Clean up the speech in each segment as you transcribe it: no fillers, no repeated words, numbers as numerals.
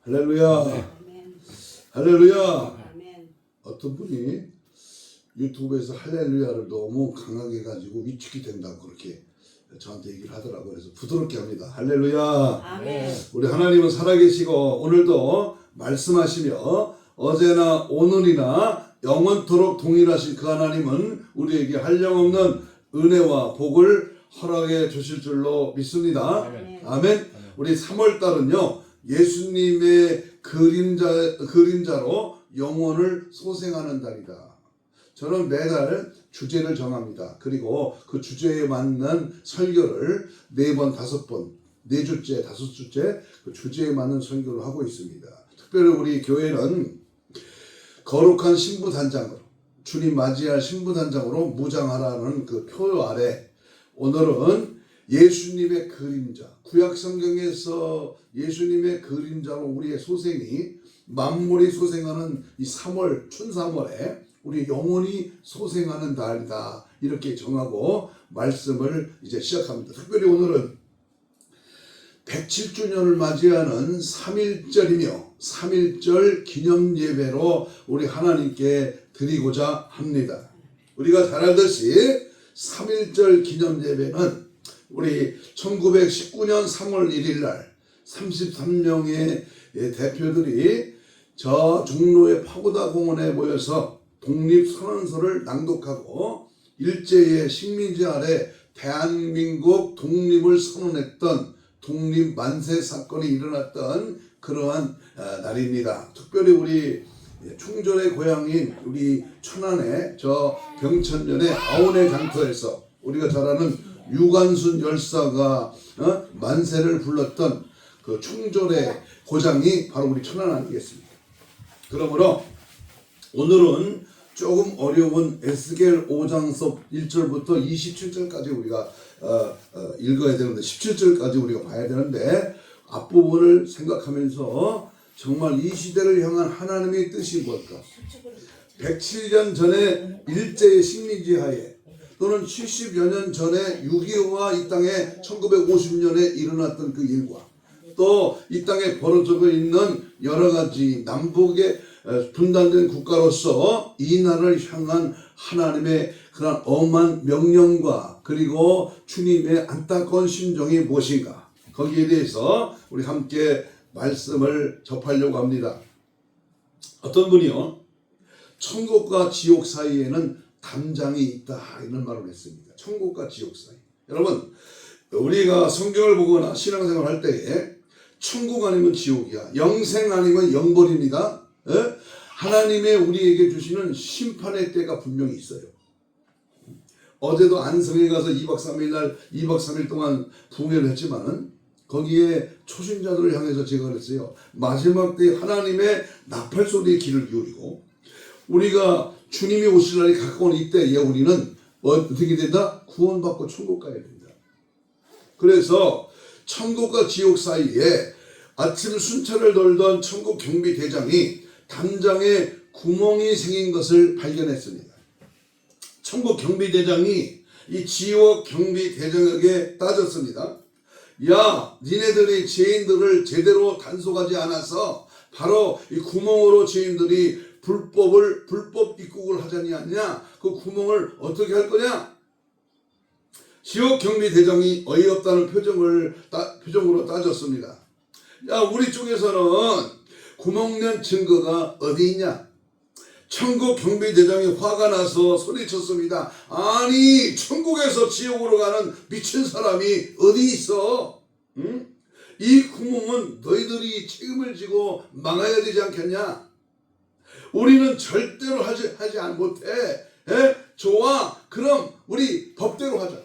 할렐루야. 아멘. 할렐루야. 아멘. 어떤 분이 유튜브에서 할렐루야를 너무 강하게 가지고 위축이 된다고 그렇게 저한테 얘기를 하더라고요. 그래서 부드럽게 합니다. 할렐루야. 아멘. 우리 하나님은 살아계시고 오늘도 말씀하시며 어제나 오늘이나 영원토록 동일하신 그 하나님은 우리에게 한량없는 은혜와 복을 허락해 주실 줄로 믿습니다. 아멘. 아멘. 우리 3월달은요 예수님의 그림자로 영혼을 소생하는 달이다. 저는 매달 주제를 정합니다. 그리고 그 주제에 맞는 설교를 4번, 5번, 4주째, 5주째 그 주제에 맞는 설교를 하고 있습니다. 특별히 우리 교회는 거룩한 신부단장으로 주님 맞이할 신부단장으로 무장하라는 그 표 아래 오늘은 예수님의 그림자, 구약 성경에서 예수님의 그림자로 우리의 소생이 만물이 소생하는 이 3월 춘3월에 우리 영혼이 소생하는 달이다 이렇게 정하고 말씀을 이제 시작합니다. 특별히 오늘은 107주년을 맞이하는 3.1절이며 3.1절 기념 예배로 우리 하나님께 드리고자 합니다. 우리가 잘 알듯이 3.1절 기념 예배는 우리 1919년 3월 1일 날 33명의 대표들이 저 종로의 파고다 공원에 모여서 독립선언서를 낭독하고 일제의 식민지 아래 대한민국 독립을 선언했던 독립 만세 사건이 일어났던 그러한 날입니다. 특별히 우리 충전의 고향인 우리 천안의 저 병천면의 아온의 장터에서 우리가 잘 아는 유관순 열사가 만세를 불렀던 그 충전의 고장이 바로 우리 천안 아니겠습니까? 그러므로 오늘은 조금 어려운 에스겔 5장서 1절부터 27절까지 우리가 읽어야 되는데 17절까지 우리가 봐야 되는데 앞부분을 생각하면서 정말 이 시대를 향한 하나님의 뜻이 뭘까? 107년 전에 일제의 식민지 하에 또는 70여 년 전에 6.25가 이 땅에 1950년에 일어났던 그 일과 또 이 땅에 벌어지고 있는 여러 가지 남북의 분단된 국가로서 이 나라를 향한 하나님의 그런 엄한 명령과 그리고 주님의 안타까운 심정이 무엇인가 거기에 대해서 우리 함께 말씀을 접하려고 합니다. 어떤 분이요 천국과 지옥 사이에는 담장이 있다 이런 말을 했습니다. 천국과 지옥 사이. 여러분 우리가 성경을 보거나 신앙생활 할 때에 천국 아니면 지옥이야. 영생 아니면 영벌입니다. 예? 하나님의 우리에게 주시는 심판의 때가 분명히 있어요. 어제도 안성에 가서 2박 3일 동안 부흥회를 했지만은 거기에 초신자들을 향해서 제가 그랬어요. 마지막 때 하나님의 나팔 소리에 귀를 기울이고 우리가 주님이 오실 날이 가까운 이때에 우리는 어떻게 된다? 구원받고 천국 가야 된다. 그래서 천국과 지옥 사이에 아침 순찰을 돌던 천국 경비 대장이 담장에 구멍이 생긴 것을 발견했습니다. 천국 경비 대장이 이 지옥 경비 대장에게 따졌습니다. 야, 니네들이 죄인들을 제대로 단속하지 않아서 바로 이 구멍으로 죄인들이 불법 입국을 하자니 않냐? 그 구멍을 어떻게 할 거냐? 지옥 경비 대장이 어이없다는 표정으로 따졌습니다. 야, 우리 쪽에서는 구멍낸 증거가 어디 있냐? 천국 경비 대장이 화가 나서 소리쳤습니다. 아니, 천국에서 지옥으로 가는 미친 사람이 어디 있어? 응? 이 구멍은 너희들이 책임을 지고 막아야 되지 않겠냐? 우리는 절대로 하지 못해. 좋아. 그럼 우리 법대로 하자.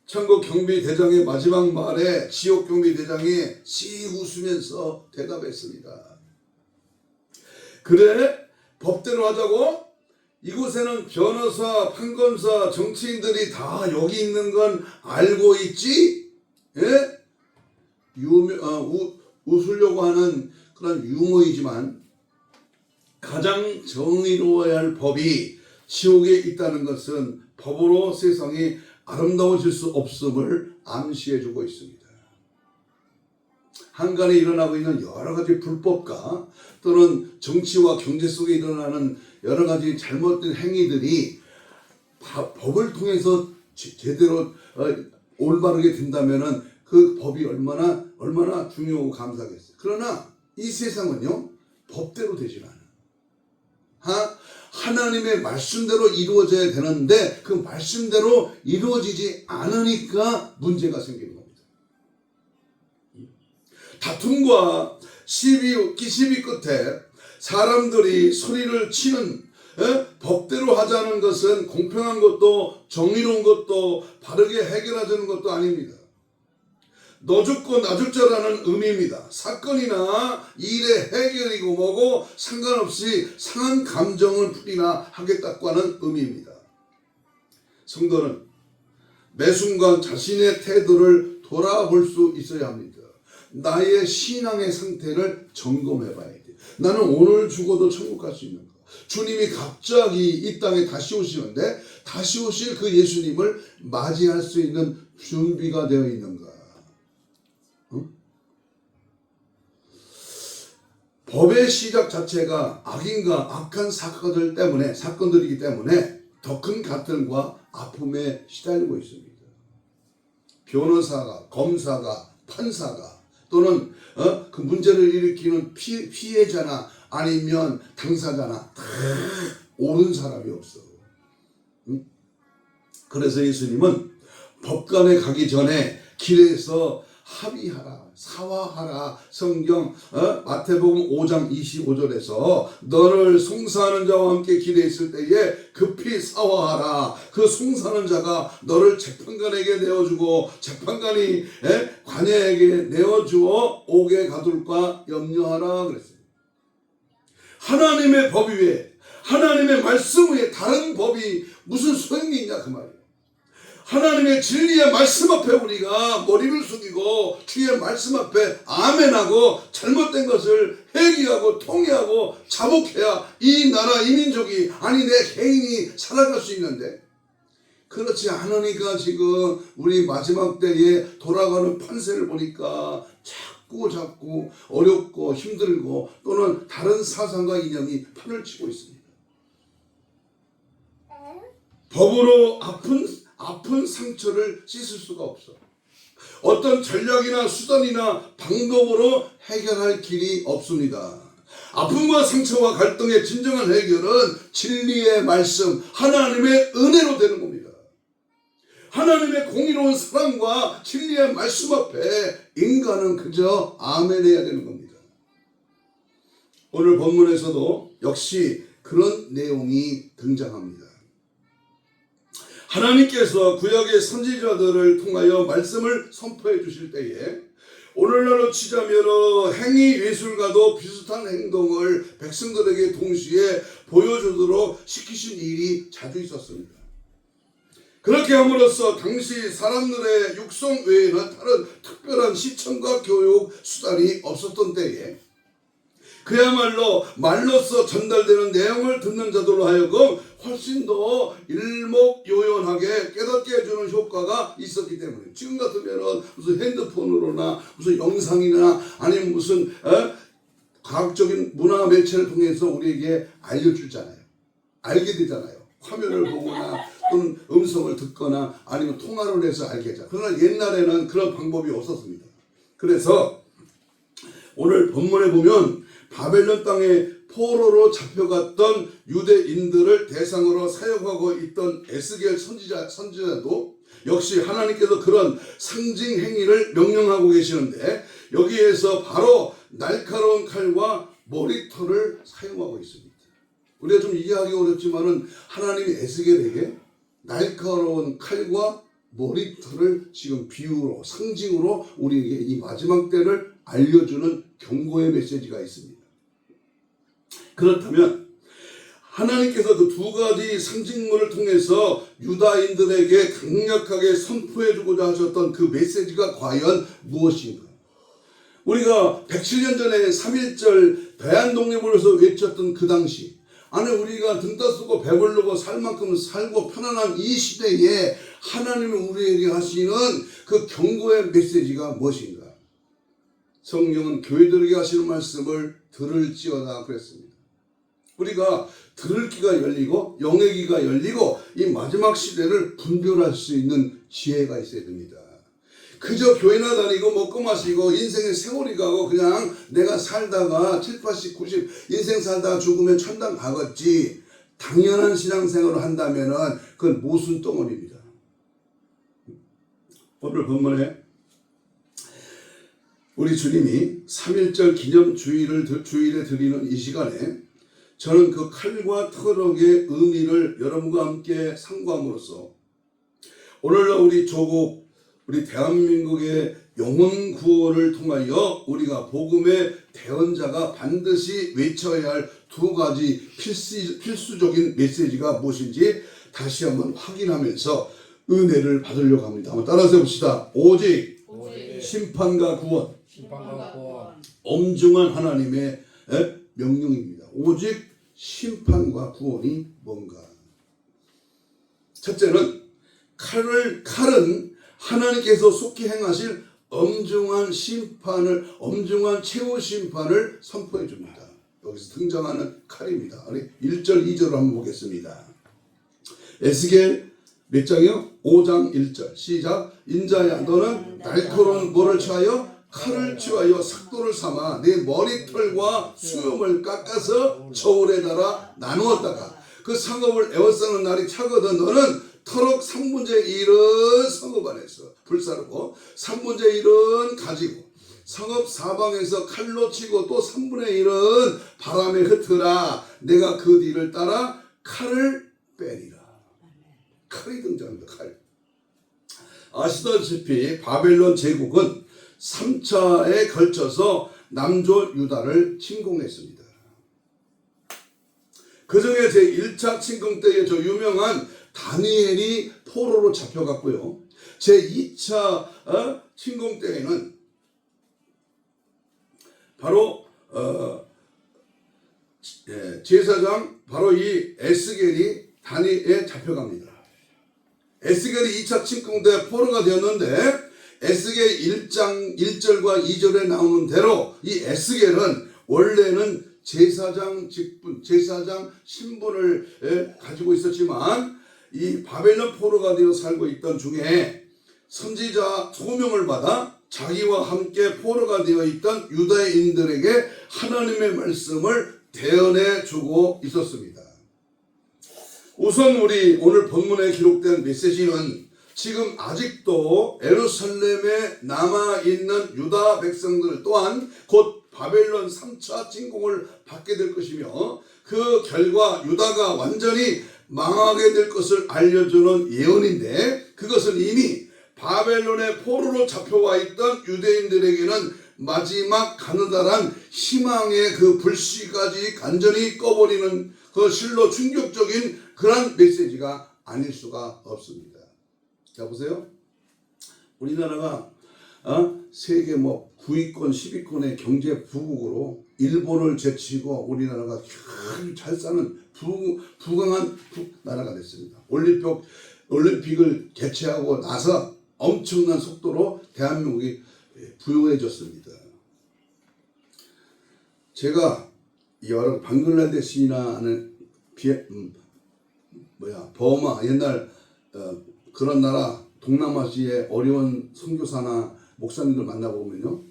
천국 경비 대장의 마지막 말에 지옥 경비 대장이 씩 웃으면서 대답했습니다. 그래? 법대로 하자고? 이곳에는 변호사, 판검사, 정치인들이 다 여기 있는 건 알고 있지? 예? 웃으려고 하는 그런 유머이지만 가장 정의로워야 할 법이 지옥에 있다는 것은 법으로 세상이 아름다워질 수 없음을 암시해주고 있습니다. 한간에 일어나고 있는 여러 가지 불법과 또는 정치와 경제 속에 일어나는 여러 가지 잘못된 행위들이 법을 통해서 제대로 올바르게 된다면은 그 법이 얼마나 중요하고 감사하겠어요. 그러나 이 세상은요, 법대로 되질 않아요. 하나님의 말씀대로 이루어져야 되는데 그 말씀대로 이루어지지 않으니까 문제가 생기는 겁니다. 다툼과 시비 끝에 사람들이 소리를 치는, 법대로 하자는 것은 공평한 것도 정의로운 것도 바르게 해결하자는 것도 아닙니다. 너 죽고 나 죽자라는 의미입니다. 사건이나 일의 해결이고 뭐고 상관없이 상한 감정을 풀이나 하겠다고 하는 의미입니다. 성도는 매 순간 자신의 태도를 돌아볼 수 있어야 합니다. 나의 신앙의 상태를 점검해 봐야 돼. 나는 오늘 죽어도 천국 갈 수 있는가? 주님이 갑자기 이 땅에 다시 오시는데 다시 오실 그 예수님을 맞이할 수 있는 준비가 되어 있는가? 법의 시작 자체가 악인과 악한 사건들이기 때문에 더 큰 갈등과 아픔에 시달리고 있습니다. 변호사가, 검사가, 판사가 또는 그 문제를 일으키는 피해자나 아니면 당사자나 다 옳은 사람이 없어. 그래서 예수님은 법관에 가기 전에 길에서 합의하라, 사화하라. 성경 마태복음 5장 25절에서 너를 송사하는 자와 함께 길에 있을 때에 급히 사화하라. 그 송사하는 자가 너를 재판관에게 내어주고 재판관이 관예에게 내어주어 옥에 가둘까 염려하라 그랬어요. 하나님의 법 위에, 하나님의 말씀 위에 다른 법이 무슨 소용이 있냐 그 말이에요. 하나님의 진리의 말씀 앞에 우리가 머리를 숙이고 주의 말씀 앞에 아멘하고 잘못된 것을 회개하고 통회하고 자복해야 이 나라 이 민족이 아니 내 개인이 살아갈 수 있는데 그렇지 않으니까 지금 우리 마지막 때에 돌아가는 판세를 보니까 자꾸 어렵고 힘들고 또는 다른 사상과 이념이 판을 치고 있습니다. 법으로 아픈 상처를 씻을 수가 없어. 어떤 전략이나 수단이나 방법으로 해결할 길이 없습니다. 아픔과 상처와 갈등의 진정한 해결은 진리의 말씀, 하나님의 은혜로 되는 겁니다. 하나님의 공의로운 사랑과 진리의 말씀 앞에 인간은 그저 아멘해야 되는 겁니다. 오늘 본문에서도 역시 그런 내용이 등장합니다. 하나님께서 구약의 선지자들을 통하여 말씀을 선포해 주실 때에 오늘날로 치자면 행위 예술과도 비슷한 행동을 백성들에게 동시에 보여주도록 시키신 일이 자주 있었습니다. 그렇게 함으로써 당시 사람들의 육성 외에는 다른 특별한 시청과 교육 수단이 없었던 때에 그야말로 말로써 전달되는 내용을 듣는 자들로 하여금 훨씬 더 일목요연하게 깨닫게 해주는 효과가 있었기 때문에 지금 같으면 무슨 핸드폰으로나 무슨 영상이나 아니면 무슨 과학적인 문화 매체를 통해서 우리에게 알려주잖아요. 알게 되잖아요. 화면을 보거나 또는 음성을 듣거나 아니면 통화를 해서 알게 하잖아요. 그러나 옛날에는 그런 방법이 없었습니다. 그래서 오늘 본문에 보면 바벨론 땅에 포로로 잡혀갔던 유대인들을 대상으로 사역하고 있던 에스겔 선지자도 역시 하나님께서 그런 상징 행위를 명령하고 계시는데 여기에서 바로 날카로운 칼과 머리털을 사용하고 있습니다. 우리가 좀 이해하기 어렵지만은 하나님이 에스겔에게 날카로운 칼과 머리털을 지금 비유로 상징으로 우리에게 이 마지막 때를 알려주는 경고의 메시지가 있습니다. 그렇다면 하나님께서 그 두 가지 상징물을 통해서 유다인들에게 강력하게 선포해 주고자 하셨던 그 메시지가 과연 무엇인가? 우리가 107년 전에 3.1절 대한독립을 위해서 외쳤던 그 당시 아니 우리가 등 따쓰고 배부르고 살 만큼 살고 편안한 이 시대에 하나님이 우리에게 하시는 그 경고의 메시지가 무엇인가? 성경은 교회들에게 하시는 말씀을 들을지어다 그랬습니다. 우리가 들을 귀가 열리고 영의 귀가 열리고 이 마지막 시대를 분별할 수 있는 지혜가 있어야 됩니다. 그저 교회나 다니고 먹고 마시고 인생의 세월이 가고 그냥 내가 살다가 7, 80, 90 인생 살다가 죽으면 천당 가겠지, 당연한 신앙생활을 한다면은 그건 모순 덩어리입니다. 오늘 본문에 우리 주님이 3.1절 기념 주일에 드리는 이 시간에 저는 그 칼과 터럭의 의미를 여러분과 함께 상고함으로써 오늘날 우리 조국, 우리 대한민국의 영혼 구원을 통하여 우리가 복음의 대언자가 반드시 외쳐야 할 두 가지 필수적인 메시지가 무엇인지 다시 한번 확인하면서 은혜를 받으려고 합니다. 한번 따라서 봅시다. 오직 심판과 구원. 엄중한 하나님의 명령입니다. 오직 심판과 구원이 뭔가. 첫째는 칼은 하나님께서 속히 행하실 엄중한 최후 심판을 선포해 줍니다. 여기서 등장하는 칼입니다. 1절 2절을 한번 보겠습니다. 에스겔 몇 장이요? 5장 1절 시작. 인자야 너는 날카로운 뭐를 취하여? 칼을 취하여 삭도를 삼아 내 머리털과 수염을 깎아서 저울에 달아 나누었다가 그 상업을 에워싸는 날이 차거든 너는 터럭 3분의 1은 성읍 안에서 불사르고 3분의 1은 가지고 성읍 사방에서 칼로 치고 또 3분의 1은 바람에 흩으라. 내가 그 뒤를 따라 칼을 빼리라. 칼이 등장합니다. 칼. 아시다시피 바벨론 제국은 3차에 걸쳐서 남조 유다를 침공했습니다. 그 중에 제1차 침공 때에 저 유명한 다니엘이 포로로 잡혀갔고요. 제2차 침공 때에는 바로 제사장 바로 이 에스겔이 다니엘에 잡혀갑니다. 에스겔이 2차 침공 때 포로가 되었는데 에스겔 1장 1절과 2절에 나오는 대로 이 에스겔은 원래는 제사장 직분, 제사장 신분을 가지고 있었지만 이 바벨론 포로가 되어 살고 있던 중에 선지자 소명을 받아 자기와 함께 포로가 되어 있던 유다인들에게 하나님의 말씀을 대언해 주고 있었습니다. 우선 우리 오늘 본문에 기록된 메시지는 지금 아직도 예루살렘에 남아있는 유다 백성들 또한 곧 바벨론 3차 침공을 받게 될 것이며 그 결과 유다가 완전히 망하게 될 것을 알려주는 예언인데 그것은 이미 바벨론의 포로로 잡혀와 있던 유대인들에게는 마지막 가느다란 희망의 그 불씨까지 간절히 꺼버리는 그 실로 충격적인 그런 메시지가 아닐 수가 없습니다. 자 보세요. 우리나라가 세계 9위권 10위권의 경제 부국으로 일본을 제치고 우리나라가 잘 사는 부강한 나라가 됐습니다. 올림픽을 개최하고 나서 엄청난 속도로 대한민국이 부유해졌습니다. 제가 여러 방글라데시나 하는 버마 옛날 그런 나라 동남아시아의 어려운 선교사나 목사님들 만나보면요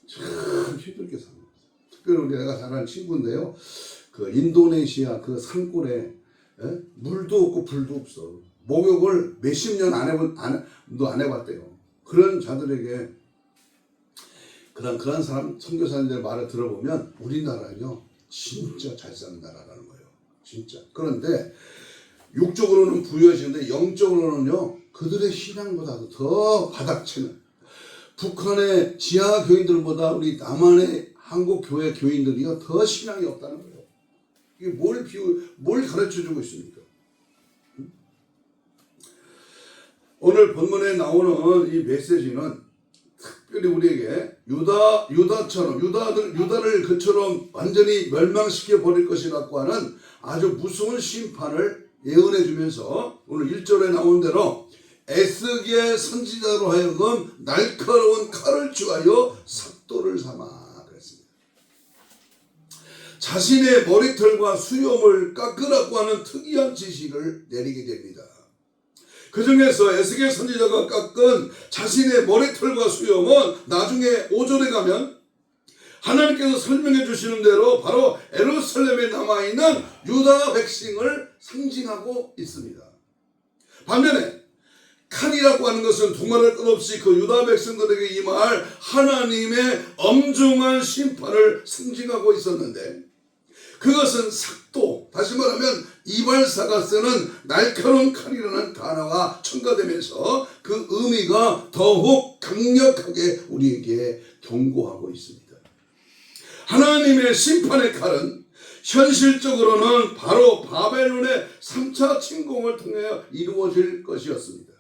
참 힘들게 삽니다. 특별히 내가 잘 아는 친구인데요, 그 인도네시아 그 산골에 물도 없고 불도 없어. 목욕을 몇십 년 안 해봤대요. 그런 자들에게 그런 사람 선교사님들 말을 들어보면 우리나라는요 진짜 잘 사는 나라라는 거예요. 진짜. 그런데 육적으로는 부유하시는데 영적으로는요 그들의 신앙보다도 더 바닥치는 북한의 지하 교인들보다 우리 남한의 한국 교회 교인들이요 더 신앙이 없다는 거예요. 이게 뭘 가르쳐주고 있습니까? 오늘 본문에 나오는 이 메시지는 특별히 우리에게 유다를 그처럼 완전히 멸망시켜 버릴 것이라고 하는 아주 무서운 심판을 예언해 주면서 오늘 1절에 나온 대로 에스겔 선지자로 하여금 날카로운 칼을 쥐하여 삭도를 삼아 그랬습니다. 자신의 머리털과 수염을 깎으라고 하는 특이한 지시를 내리게 됩니다. 그 중에서 에스겔 선지자가 깎은 자신의 머리털과 수염은 나중에 5절에 가면 하나님께서 설명해 주시는 대로 바로 예루살렘에 남아있는 유다 백성을 상징하고 있습니다. 반면에 칼이라고 하는 것은 두말할 것 없이 그 유다 백성들에게 임할 하나님의 엄중한 심판을 상징하고 있었는데, 그것은 삭도, 다시 말하면 이발사가 쓰는 날카로운 칼이라는 단어가 첨가되면서 그 의미가 더욱 강력하게 우리에게 경고하고 있습니다. 하나님의 심판의 칼은 현실적으로는 바로 바벨론의 3차 침공을 통해 이루어질 것이었습니다.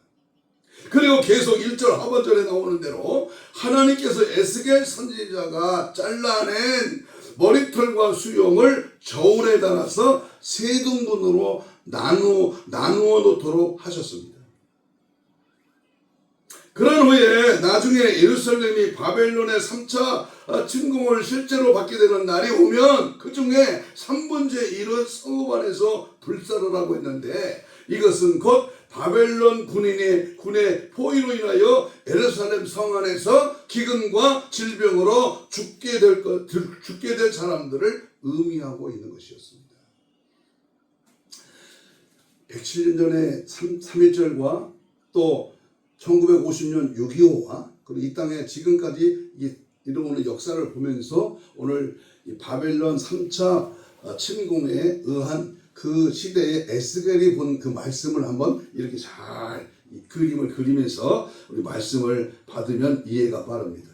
그리고 계속 1절 하반절에 나오는 대로 하나님께서 에스겔 선지자가 잘라낸 머리털과 수염을 저울에 달아서 세 등분으로 나누어 놓도록 하셨습니다. 그런 후에 나중에 예루살렘이 바벨론의 3차 침공을 실제로 받게 되는 날이 오면 그 중에 3분의 1은 성읍 안에서 불사를 하고 있는데, 이것은 곧 바벨론 군의 포위로 인하여 예루살렘 성 안에서 기근과 질병으로 죽게 될 사람들을 의미하고 있는 것이었습니다. 107년 전에 3.1절과 또 1950년 6.25와 그리고 이 땅에 지금까지 이루어오는 역사를 보면서 오늘 이 바벨론 3차 침공에 의한 그 시대에 에스겔이 본 그 말씀을 한번 이렇게 잘 그림을 그리면서 우리 말씀을 받으면 이해가 빠릅니다.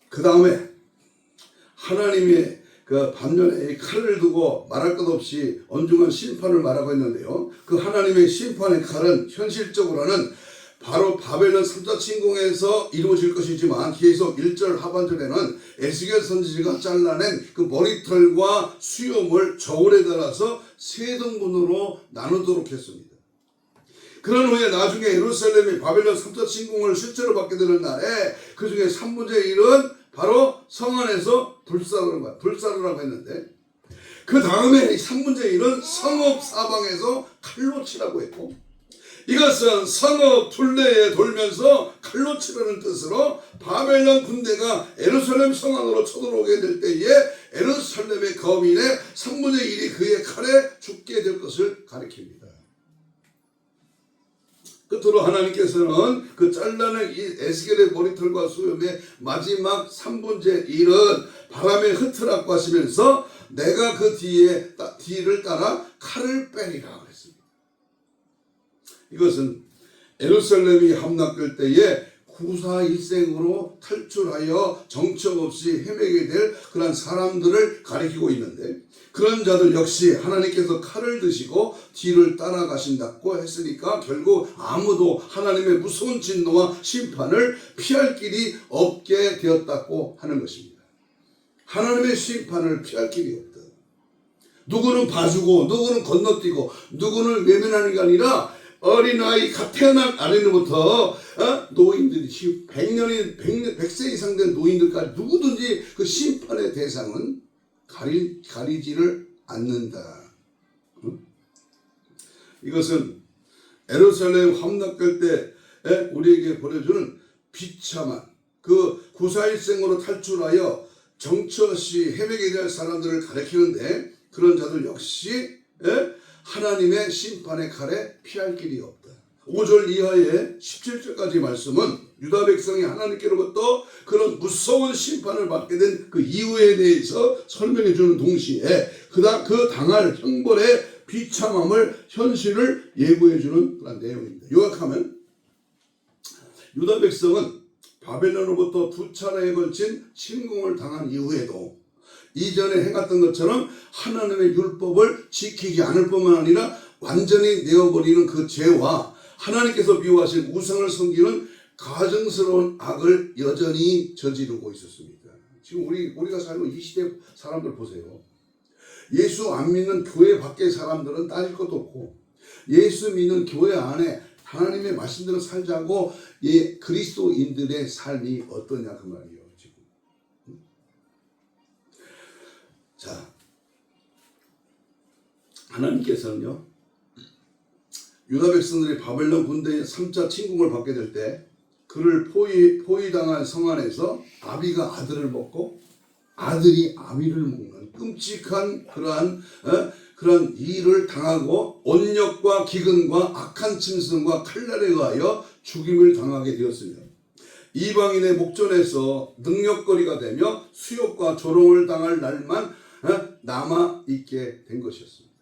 그 다음에 하나님의 그 반면에 칼을 두고 말할 것 없이 엄중한 심판을 말하고 있는데요. 그 하나님의 심판의 칼은 현실적으로는 바로 바벨론 3차 침공에서 이루어질 것이지만 계속 1절 하반절에는 에스겔 선지자가 잘라낸 그 머리털과 수염을 저울에 달아서 세 등분으로 나누도록 했습니다. 그런 후에 나중에 예루살렘이 바벨론 3차 침공을 실제로 받게 되는 날에 그 중에 3분의 1은 바로 성 안에서 불사를 하고 했는데, 그 다음에 3분의 1은 성읍 사방에서 칼로 치라고 했고, 이것은 성읍 둘레에 돌면서 칼로 치라는 뜻으로 바벨론 군대가 예루살렘 성 안으로 쳐들어오게 될 때에 예루살렘의 거민의 3분의 1이 그의 칼에 죽게 될 것을 가리킵니다. 끝으로 하나님께서는 그 잘라낸 이 에스겔의 머리털과 수염의 마지막 3분의 1은 바람에 흩으라고 하시면서 내가 그 뒤를 따라 칼을 빼리라 그랬습니다. 이것은 예루살렘이 함락될 때에 구사일생으로 탈출하여 정처 없이 헤매게 될 그런 사람들을 가리키고 있는데, 그런 자들 역시 하나님께서 칼을 드시고 뒤를 따라가신다고 했으니까 결국 아무도 하나님의 무서운 진노와 심판을 피할 길이 없게 되었다고 하는 것입니다. 하나님의 심판을 피할 길이 없다. 누구는 봐주고 누구는 건너뛰고 누구는 외면하는 게 아니라 어린아이 갓 태어난 아래로부터 노인들이 100세 이상 된 노인들까지 누구든지 그 심판의 대상은 가리지를 않는다. 이것은 예루살렘 함락될 때 우리에게 보내주는 비참한 그 구사일생으로 탈출하여 정처 없이 헤매게 될 사람들을 가리키는데, 그런 자들 역시 하나님의 심판의 칼에 피할 길이 없다. 5절 이하의 17절까지 말씀은 유다 백성이 하나님께로부터 그런 무서운 심판을 받게 된 그 이유에 대해서 설명해 주는 동시에 그 당할 형벌의 비참함을 현실을 예고해 주는 그런 내용입니다. 요약하면 유다 백성은 바벨론으로부터 2차례에 걸친 침공을 당한 이후에도 이전에 행했던 것처럼 하나님의 율법을 지키지 않을 뿐만 아니라 완전히 내어버리는 그 죄와 하나님께서 미워하신 우상을 섬기는 가증스러운 악을 여전히 저지르고 있었습니다. 지금 우리가 살고 이 시대 사람들 보세요. 예수 안 믿는 교회 밖의 사람들은 따질 것도 없고, 예수 믿는 교회 안에 하나님의 말씀대로 살자고 그리스도인들의 삶이 어떠냐 그 말이에요. 지금. 자, 하나님께서는요, 유다 백성들이 바벨론 군대의 3차 침공을 받게 될 때 그를 포위당한 성 안에서 아비가 아들을 먹고 아들이 아비를 먹는 끔찍한 그러한 일을 당하고 온역과 기근과 악한 짐승과 칼날에 의하여 죽임을 당하게 되었으며 이방인의 목전에서 능력거리가 되며 수욕과 조롱을 당할 날만 남아있게 된 것이었습니다.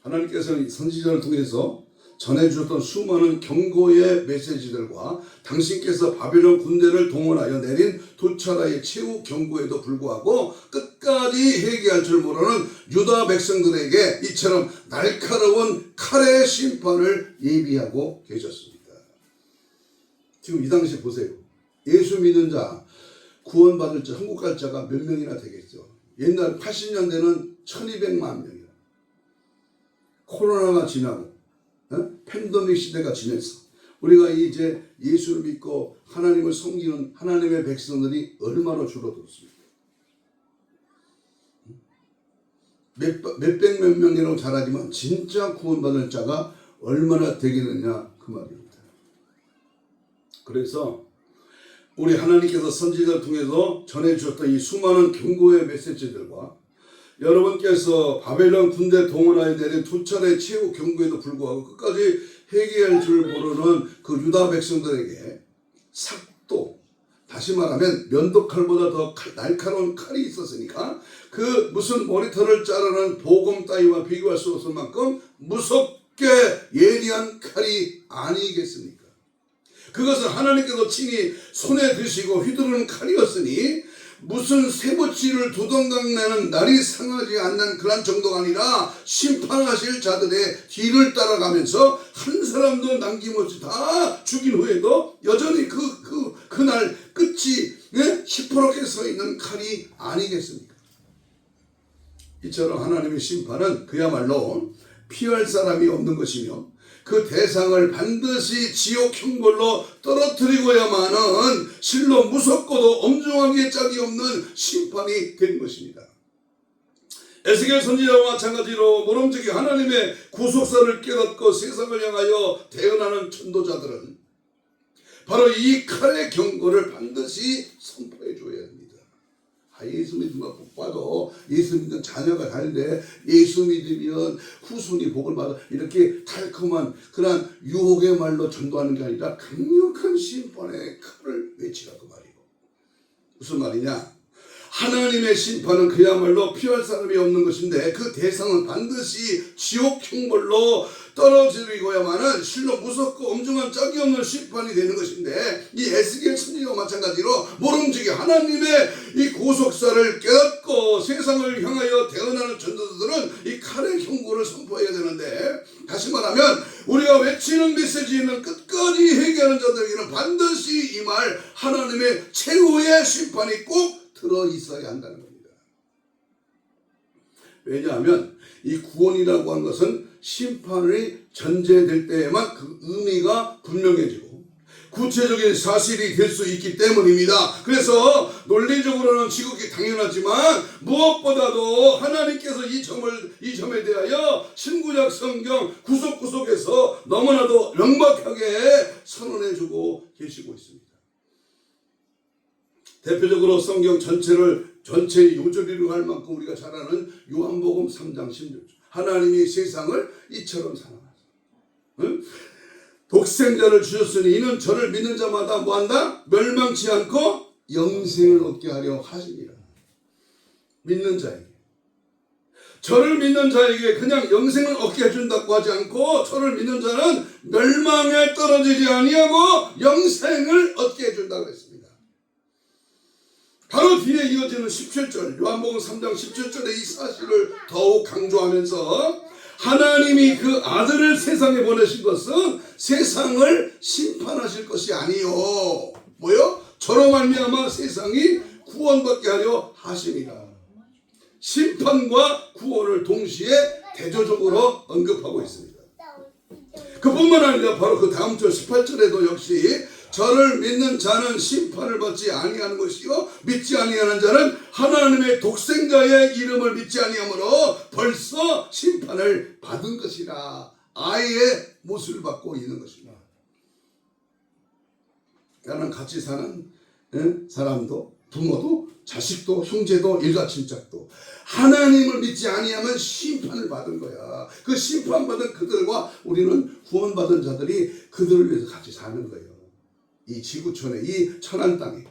하나님께서는 선지자를 통해서 전해주셨던 수많은 경고의 메시지들과 당신께서 바벨론 군대를 동원하여 내린 두 차례의 최후 경고에도 불구하고 끝까지 회개할 줄 모르는 유다 백성들에게 이처럼 날카로운 칼의 심판을 예비하고 계셨습니다. 지금 이 당시 보세요. 예수 믿는 자, 구원받을 자, 한국 갈 자가 몇 명이나 되겠죠. 옛날 80년대는 1200만 명이요. 코로나가 지나고 팬데믹 시대가 지났어. 우리가 이제 예수를 믿고 하나님을 섬기는 하나님의 백성들이 얼마나 줄어들었습니까? 몇백 몇 명이라고 잘하지만 진짜 구원받을 자가 얼마나 되겠느냐 그 말입니다. 그래서 우리 하나님께서 선지자를 통해서 전해주셨던 이 수많은 경고의 메시지들과 여러분께서 바벨론 군대 동원하여 내린 두 차례 최후 경고에도 불구하고 끝까지 회개할 줄 모르는 그 유다 백성들에게 삭도, 다시 말하면 면도칼보다 더 날카로운 칼이 있었으니까 그 무슨 머리털을 자르는 보검 따위와 비교할 수 없을 만큼 무섭게 예리한 칼이 아니겠습니까? 그것은 하나님께서 친히 손에 드시고 휘두르는 칼이었으니 무슨 쇠붙이를 두덩강내는 날이 상하지 않는 그런 정도가 아니라 심판하실 자들의 뒤를 따라가면서 한 사람도 남김없이 다 죽인 후에도 여전히 그날 끝이 시퍼렇게 서 있는 칼이 아니겠습니까? 이처럼 하나님의 심판은 그야말로 피할 사람이 없는 것이며 그 대상을 반드시 지옥 형벌로 떨어뜨리고야만은 실로 무섭고도 엄중하게 짝이 없는 심판이 된 것입니다. 에스겔 선지자와 마찬가지로 모름지기 하나님의 구속사를 깨닫고 세상을 향하여 대언하는 전도자들은 바로 이 칼의 경고를 반드시 선포해 줘야 합니다. 예수 믿으면 복 받아. 예수 믿는 자녀가 달래. 예수 믿으면 후손이 복을 받아. 이렇게 달콤한 그런 유혹의 말로 전도하는 게 아니라 강력한 심판의 칼을 외치라고 말이고. 무슨 말이냐? 하나님의 심판은 그야말로 피할 사람이 없는 것인데 그 대상은 반드시 지옥 형벌로 떨어뜨리고야만은 실로 무섭고 엄중한 짝이 없는 심판이 되는 것인데 이 에스겔 선지자와 마찬가지로 모름지기 하나님의 이 고속사를 깨닫고 세상을 향하여 대언하는 전도자들은 이 칼의 경고를 선포해야 되는데 다시 말하면 우리가 외치는 메시지는 끝까지 회개하는 자들에게는 반드시 이 말 하나님의 최후의 심판이 꼭 들어 있어야 한다는 겁니다. 왜냐하면 이 구원이라고 하는 것은 심판이 전제될 때에만 그 의미가 분명해지고 구체적인 사실이 될 수 있기 때문입니다. 그래서 논리적으로는 지극히 당연하지만 무엇보다도 하나님께서 이 점에 대하여 신구약 성경 구석구석에서 너무나도 명확하게 선언해주고 계시고 있습니다. 대표적으로 성경 전체의 요절이라고 할 만큼 우리가 잘 아는 요한복음 3장 16절. 하나님이 세상을 이처럼 사랑하사. 응? 독생자를 주셨으니 이는 저를 믿는 자마다 뭐한다? 멸망치 않고 영생을 얻게 하려 하시니라. 믿는 자에게. 저를 믿는 자에게 그냥 영생을 얻게 해준다고 하지 않고 저를 믿는 자는 멸망에 떨어지지 아니하고 영생을 얻게 해준다고 했습니다. 바로 뒤에 이어지는 17절 요한복음 3장 17절의 이 사실을 더욱 강조하면서 하나님이 그 아들을 세상에 보내신 것은 세상을 심판하실 것이 아니요 뭐요? 저로 말미암아 세상이 구원받게 하려 하심이라. 심판과 구원을 동시에 대조적으로 언급하고 있습니다. 그뿐만 아니라 바로 그 다음 절 18절에도 역시 저를 믿는 자는 심판을 받지 아니하는 것이요 믿지 아니하는 자는 하나님의 독생자의 이름을 믿지 아니하므로 벌써 심판을 받은 것이라. 아예 못을 받고 있는 것입니다. 나는 같이 사는 사람도 부모도 자식도 형제도 일가친척도 하나님을 믿지 아니하면 심판을 받은 거야. 그 심판받은 그들과 우리는 구원받은 자들이 그들을 위해서 같이 사는 거예요. 이 지구촌에 이 천한 땅에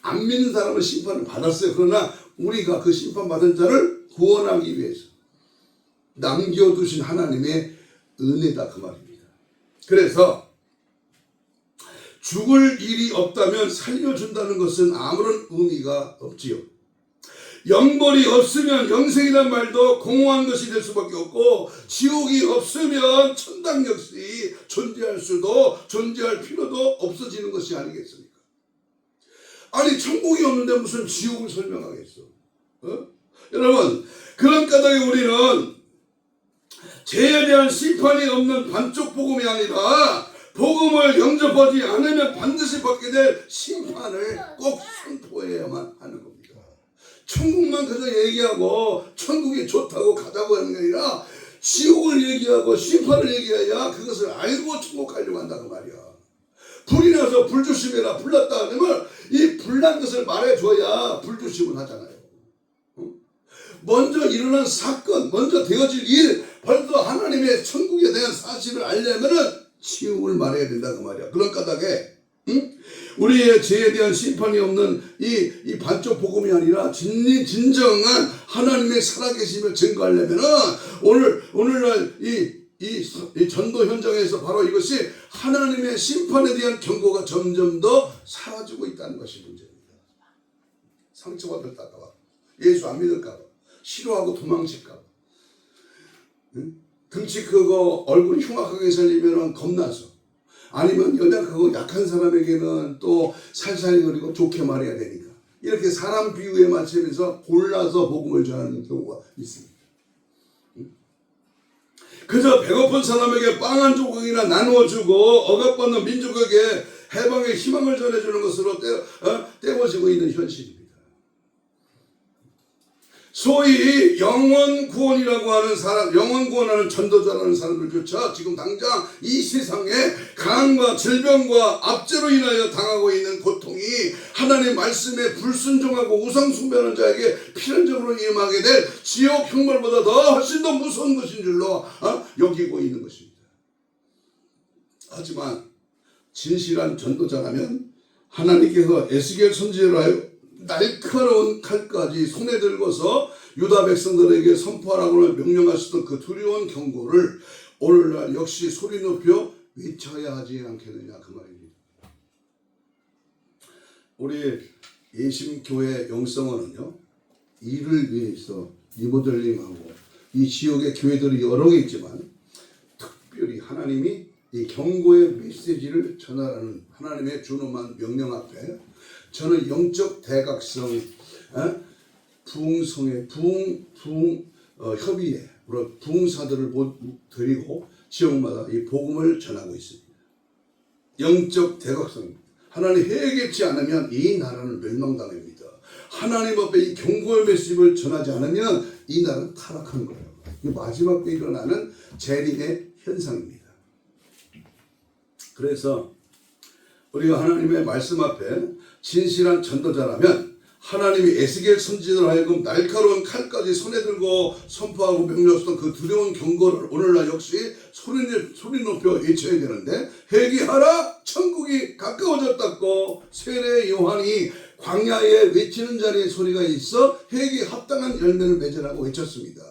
안 믿는 사람은 심판을 받았어요. 그러나 우리가 그 심판받은 자를 구원하기 위해서 남겨두신 하나님의 은혜다 그 말입니다. 그래서 죽을 일이 없다면 살려준다는 것은 아무런 의미가 없지요. 영벌이 없으면 영생이란 말도 공허한 것이 될 수밖에 없고, 지옥이 없으면 천당 역시 존재할 필요도 없어지는 것이 아니겠습니까? 아니 천국이 없는데 무슨 지옥을 설명하겠어? 여러분, 그런 까닭에 우리는 죄에 대한 심판이 없는 반쪽 복음이 아니라 복음을 영접하지 않으면 반드시 받게 될 심판을 꼭 선포해야만 하는 겁니다. 천국만 그저 얘기하고 천국이 좋다고 가자고 하는 게 아니라 지옥을 얘기하고 심판을 얘기해야 그것을 알고 천국 가려고 한다 그 말이야. 불이 나서 불조심해라, 불났다 하면 이 불난 것을 말해줘야 불조심을 하잖아요. 먼저 일어난 사건, 먼저 되어질 일, 벌써 하나님의 천국에 대한 사실을 알려면은 지옥을 말해야 된다 그 말이야. 그런 까닭에 우리의 죄에 대한 심판이 없는 이 반쪽 복음이 아니라 진정한 하나님의 살아계심을 증거하려면은 오늘날 이 전도 현장에서 바로 이것이 하나님의 심판에 대한 경고가 점점 더 사라지고 있다는 것이 문제입니다. 상처받을까 봐, 예수 안 믿을까 봐, 싫어하고 도망칠까 봐, 등치 크고 얼굴 흉악하게 살리면 겁나서, 아니면 연약하고 약한 사람에게는 또 살살거리고 좋게 말해야 되니까 이렇게 사람 비유에 맞추면서 골라서 복음을 전하는 경우가 있습니다. 그저 배고픈 사람에게 빵 한 조각이나 나누어주고 억압받는 민족에게 해방의 희망을 전해주는 것으로 떼워지고 있는 현실입니다. 소위 영원 구원이라고 하는 사람, 영원 구원하는 전도자라는 사람들조차 지금 당장 이 세상에 강함과 질병과 압제로 인하여 당하고 있는 고통이 하나님의 말씀에 불순종하고 우상 숭배하는 자에게 필연적으로 임하게 될 지옥 형벌보다 더 훨씬 더 무서운 것인 줄로 여기고 있는 것입니다. 하지만 진실한 전도자라면 하나님께서 에스겔 선지자로 하여 날카로운 칼까지 손에 들고서 유다 백성들에게 선포하라고 명령하셨던 그 두려운 경고를 오늘날 역시 소리 높여 외쳐야 하지 않겠느냐 그 말입니다. 우리 예심교회 영성원은요, 이를 위해서 리모델링하고 이 지역의 교회들이 여러 개 있지만 특별히 하나님이 이 경고의 메시지를 전하라는 하나님의 준엄한 명령 앞에 저는 영적 대각성, 부흥성의 협의회, 부흥사들을 드리고 지역마다 이 복음을 전하고 있습니다. 영적 대각성, 하나님 회개치 않으면 이 나라는 멸망당합니다. 하나님 앞에 이 경고의 메시지를 전하지 않으면 이 나라는 타락하는 거예요. 이 마지막 때 일어나는 재림의 현상입니다. 그래서 우리가 하나님의 말씀 앞에 진실한 전도자라면 하나님이 에스겔 선지자로 하여금 날카로운 칼까지 손에 들고 선포하고 명령했던 그 두려운 경고를 오늘날 역시 소리 높여 외쳐야 되는데, 회개하라 천국이 가까워졌다고 세례 요한이 광야에 외치는 자리에 소리가 있어 회개에 합당한 열매를 맺으라고 외쳤습니다.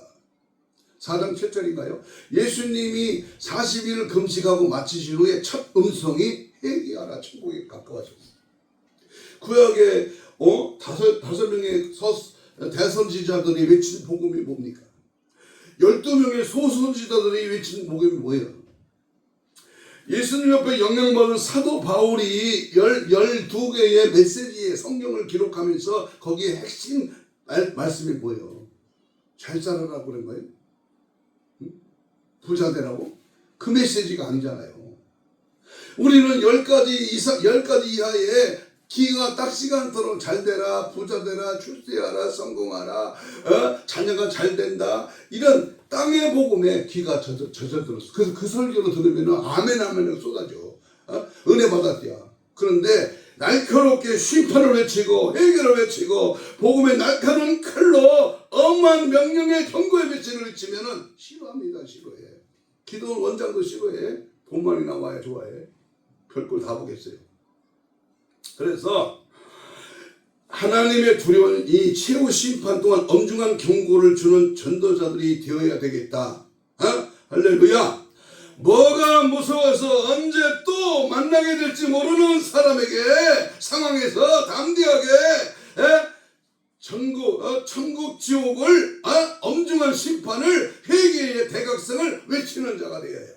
4장 7절인가요? 예수님이 40일을 금식하고 마치신 후에 첫 음성이 회개하라 천국이 가까워졌어요. 구약에 다섯 명의 대선지자들이 외친 복음이 뭡니까? 12명의 소선지자들이 외친 복음이 뭐예요? 예수님 옆에 영향받은 사도 바울이 12개의 메시지의 성경을 기록하면서 거기에 핵심 말씀이 뭐예요? 잘 살아라고 그런 거예요? 부자 되라고? 그 메시지가 아니잖아요. 우리는 10가지 이하의 기가 딱지가 않도록 잘 되라, 부자 되라, 출세하라, 성공하라, 자녀가 잘 된다, 이런 땅의 복음에 귀가 젖어들었어. 그래서 그 설교를 들으면 아멘 아멘을 쏟아져. 은혜 받았대야. 그런데 날카롭게 심판을 외치고 해결을 외치고 복음의 날카로운 칼로 엄한 명령의 경고의 메시지를 외치면은 싫어합니다. 싫어해. 기도 원장도 싫어해. 돈만이 나와야 좋아해. 별걸 다 보겠어요. 그래서 하나님의 두려운 이 최후 심판 동안 엄중한 경고를 주는 전도자들이 되어야 되겠다. 할렐루야. 뭐가 무서워서 언제 또 만나게 될지 모르는 사람에게 상황에서 담대하게 천국 지옥을 엄중한 심판을 회개의 대각성을 외치는 자가 되어야 해요.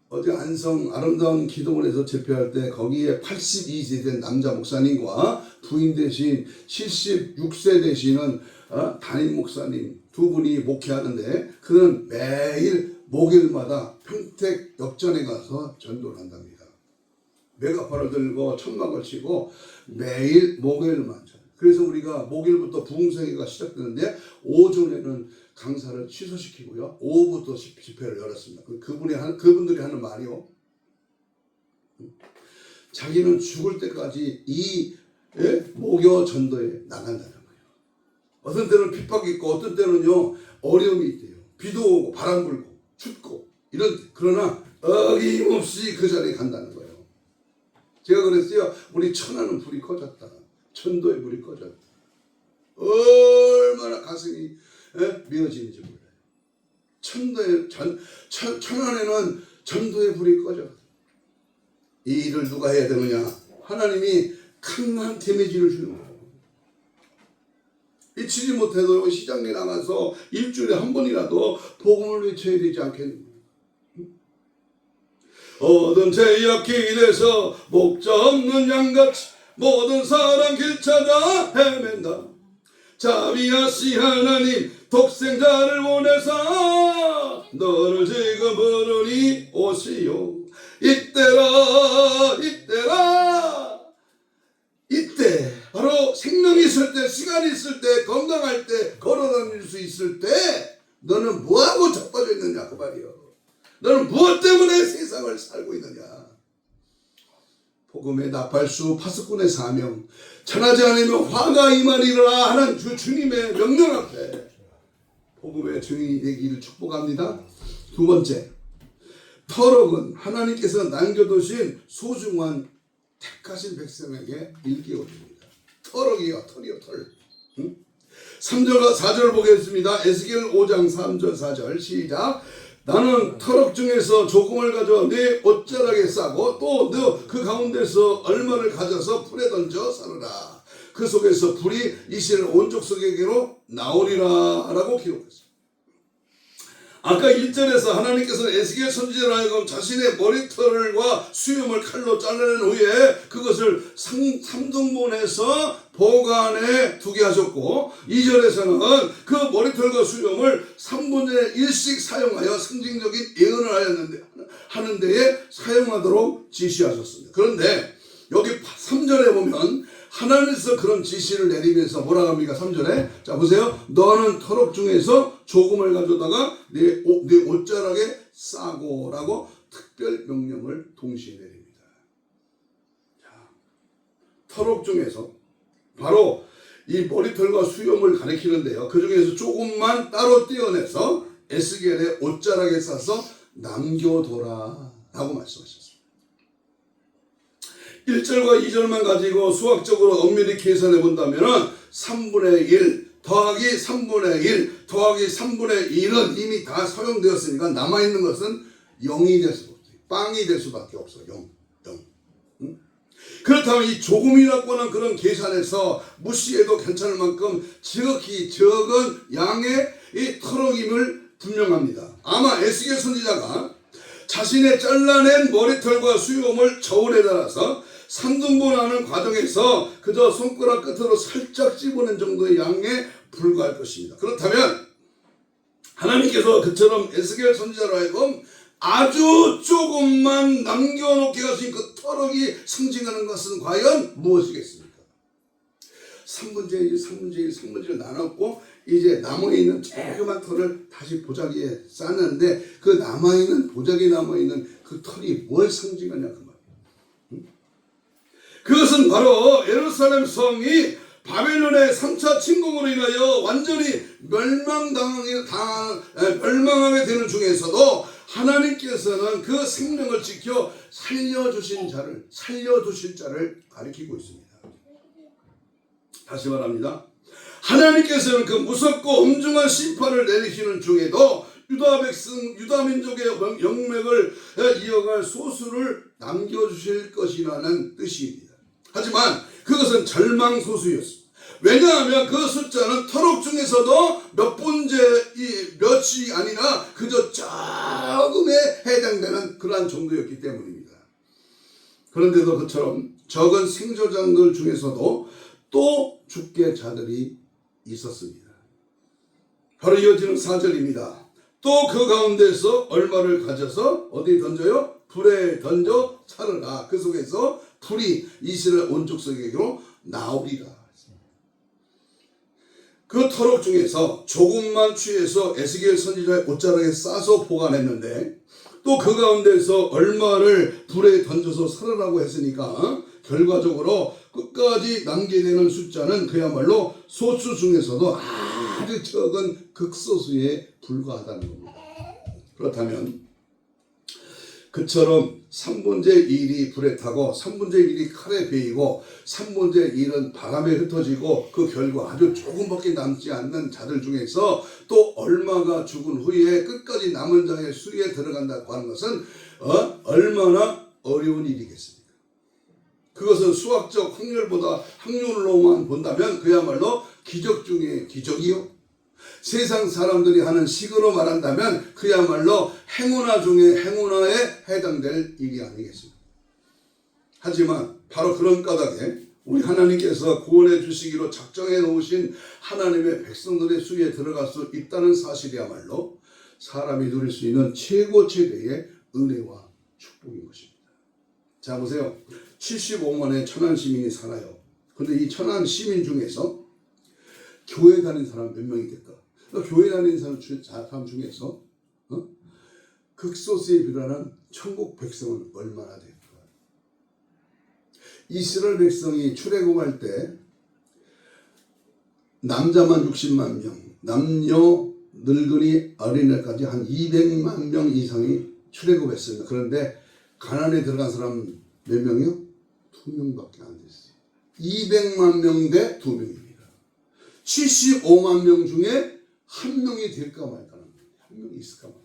어제 안성 아름다운 기도원에서 집회할 때 거기에 82세 된 남자 목사님과 부인 대신 76세 되시는 담임 목사님 두 분이 목회하는데 그는 매일 목요일마다 평택 역전에 가서 전도를 한답니다. 메가파를 들고 천막을 치고 매일 목요일만 전. 그래서 우리가 목요일부터 부흥성회가 시작되는데 오전에는 강사를 취소시키고요. 오후부터 집회를 열었습니다. 그분들이 하는 말이요. 자기는 죽을 때까지 이 목요 전도에 나간다는 거예요. 어떤 때는 핍박이 있고 어떤 때는요 어려움이 있대요. 비도 오고 바람 불고 춥고 이런 그러나 어김없이 그 자리에 간다는 거예요. 제가 그랬어요. 우리 천하는 불이 꺼졌다. 천도의 불이 꺼졌다. 얼마나 가슴이 미어지는지 몰라요. 천안에는 전도의 불이 꺼져. 이 일을 누가 해야 되느냐? 하나님이 강한 데미지를 주는 거예요. 미치지 못해도 시장에 나가서 일주일에 한 번이라도 복음을 외쳐야 되지 않겠느냐? 모든 죄악 길에서 목자 없는 양같이 모든 사람 길 찾아 헤맨다. 자비하시 하나님 독생자를 보내사 너를 지금 부르니 오시오. 이때라 이때 바로 생명이 있을 때 시간이 있을 때 건강할 때 걸어다닐 수 있을 때 너는 뭐하고 자빠져 있느냐 그 말이요. 너는 무엇 때문에 세상을 살고 있느냐. 복음의 나팔수 파수꾼의 사명 전하지 않으면 화가 임하리라 하는 주님의 명령 앞에 복음의 증인이 되기를 축복합니다. 두 번째, 터럭은 하나님께서 남겨두신 소중한 택하신 백성에게 일깨워줍니다. 터럭이요, 털이요, 털. 3절과 4절 보겠습니다. 에스겔 5장 3절 4절 시작. 나는 터럭 중에서 조금을 가져 네 옷자락에 싸고 또 너 그 가운데서 얼마를 가져서 풀에 던져 사르라. 그 속에서 불이 이스라엘 온 족속에게로 나오리라 라고 기록했습니다. 아까 1절에서 하나님께서 에스겔 선지자로 하여금 자신의 머리털과 수염을 칼로 잘라낸 후에 그것을 3등분해서 보관해 두게 하셨고 2절에서는 그 머리털과 수염을 3분의 1씩 사용하여 상징적인 예언을 하는 데에 사용하도록 지시하셨습니다. 그런데 여기 3절에 보면 하나님께서 그런 지시를 내리면서 뭐라고 합니까? 3절에 자 보세요. 너는 터럭 중에서 조금을 가져다가 네 옷자락에 싸고 라고 특별 명령을 동시에 내립니다. 자, 터럭 중에서 바로 이 머리털과 수염을 가리키는데요. 그 중에서 조금만 따로 떼어내서 에스겔의 옷자락에 싸서 남겨둬라 라고 말씀하셨습니다. 1절과 2절만 가지고 수학적으로 엄밀히 계산해 본다면 3분의 1 더하기 3분의 1 더하기 3분의 1은 이미 다 사용되었으니까 남아있는 것은 0이 될 수가 없어요. 빵이 될 수밖에 없어. 0. 그렇다면 이 조금이라고 하는 그런 계산에서 무시해도 괜찮을 만큼 지극히 적은 양의 이 터럭임을 분명합니다. 아마 에스겔 선지자가 자신의 잘라낸 머리털과 수염을 저울에 달아서 3등분하는 과정에서 그저 손가락 끝으로 살짝 집어낸 정도의 양에 불과할 것입니다. 그렇다면 하나님께서 그처럼 에스겔 선지자로 하여금 아주 조금만 남겨놓게 하신 그 터럭이 상징하는 것은 과연 무엇이겠습니까? 3분의 1, 3분의 1, 3분의 1을 나눴고 이제 남아있는 조그만 털을 다시 보자기에 싸는데 그 남아있는 보자기에 남아있는 그 털이 뭘 상징하냐 그 말이에요. 그것은 바로 예루살렘 성이 바벨론의 3차 침공으로 인하여 완전히 멸망하게 되는 중에서도 하나님께서는 그 생명을 지켜 살려주실 자를 가리키고 있습니다. 다시 말합니다. 하나님께서는 그 무섭고 엄중한 심판을 내리시는 중에도 유다 민족의 영맥을 이어갈 소수를 남겨주실 것이라는 뜻입니다. 하지만 그것은 절망소수였습니다. 왜냐하면 그 숫자는 터록 중에서도 몇이 아니라 그저 조금에 해당되는 그러한 정도였기 때문입니다. 그런데도 그처럼 적은 생존자들 중에서도 또 죽게 자들이 있었습니다. 바로 이어지는 4절입니다. 또 그 가운데서 얼마를 가져서 어디 던져요? 불에 던져 차르라. 그 속에서 불이 이스라엘 온 족속에게로 나오리라. 그 터럭 중에서 조금만 취해서 에스겔 선지자의 옷자락에 싸서 보관했는데 또 그 가운데서 얼마를 불에 던져서 살으라고 했으니까 결과적으로 끝까지 남게 되는 숫자는 그야말로 소수 중에서도 아주 적은 극소수에 불과하다는 겁니다. 그렇다면 그처럼 3분의 1이 불에 타고 3분의 1이 칼에 베이고 3분의 1은 바람에 흩어지고 그 결과 아주 조금밖에 남지 않는 자들 중에서 또 얼마가 죽은 후에 끝까지 남은 자의 수리에 들어간다고 하는 것은 얼마나 어려운 일이겠습니까? 그것은 수학적 확률로만 본다면 그야말로 기적 중에 기적이요. 세상 사람들이 하는 식으로 말한다면 그야말로 행운아 중에 행운아에 해당될 일이 아니겠습니까? 하지만 바로 그런 까닭에 우리 하나님께서 구원해 주시기로 작정해 놓으신 하나님의 백성들의 수에 들어갈 수 있다는 사실이야말로 사람이 누릴 수 있는 최고의 은혜와 축복인 것입니다. 자 보세요. 75만의 천한 시민이 살아요. 그런데 이 천한 시민 중에서 교회 다닌 사람 몇 명이 될까? 교회 다니는 사람 중에서 극소수에 불과한 천국 백성은 얼마나 될까? 이스라엘 백성이 출애굽할 때 남자만 60만 명, 남녀 늙은이 어린애까지 한 200만 명 이상이 출애굽했습니다. 그런데 가나안에 들어간 사람 몇 명이요? 2명밖에 안 됐어요. 200만 명 대 2명입니다. 75만 명 중에 한 명이 될까 말까 한 명이 있을까 말까.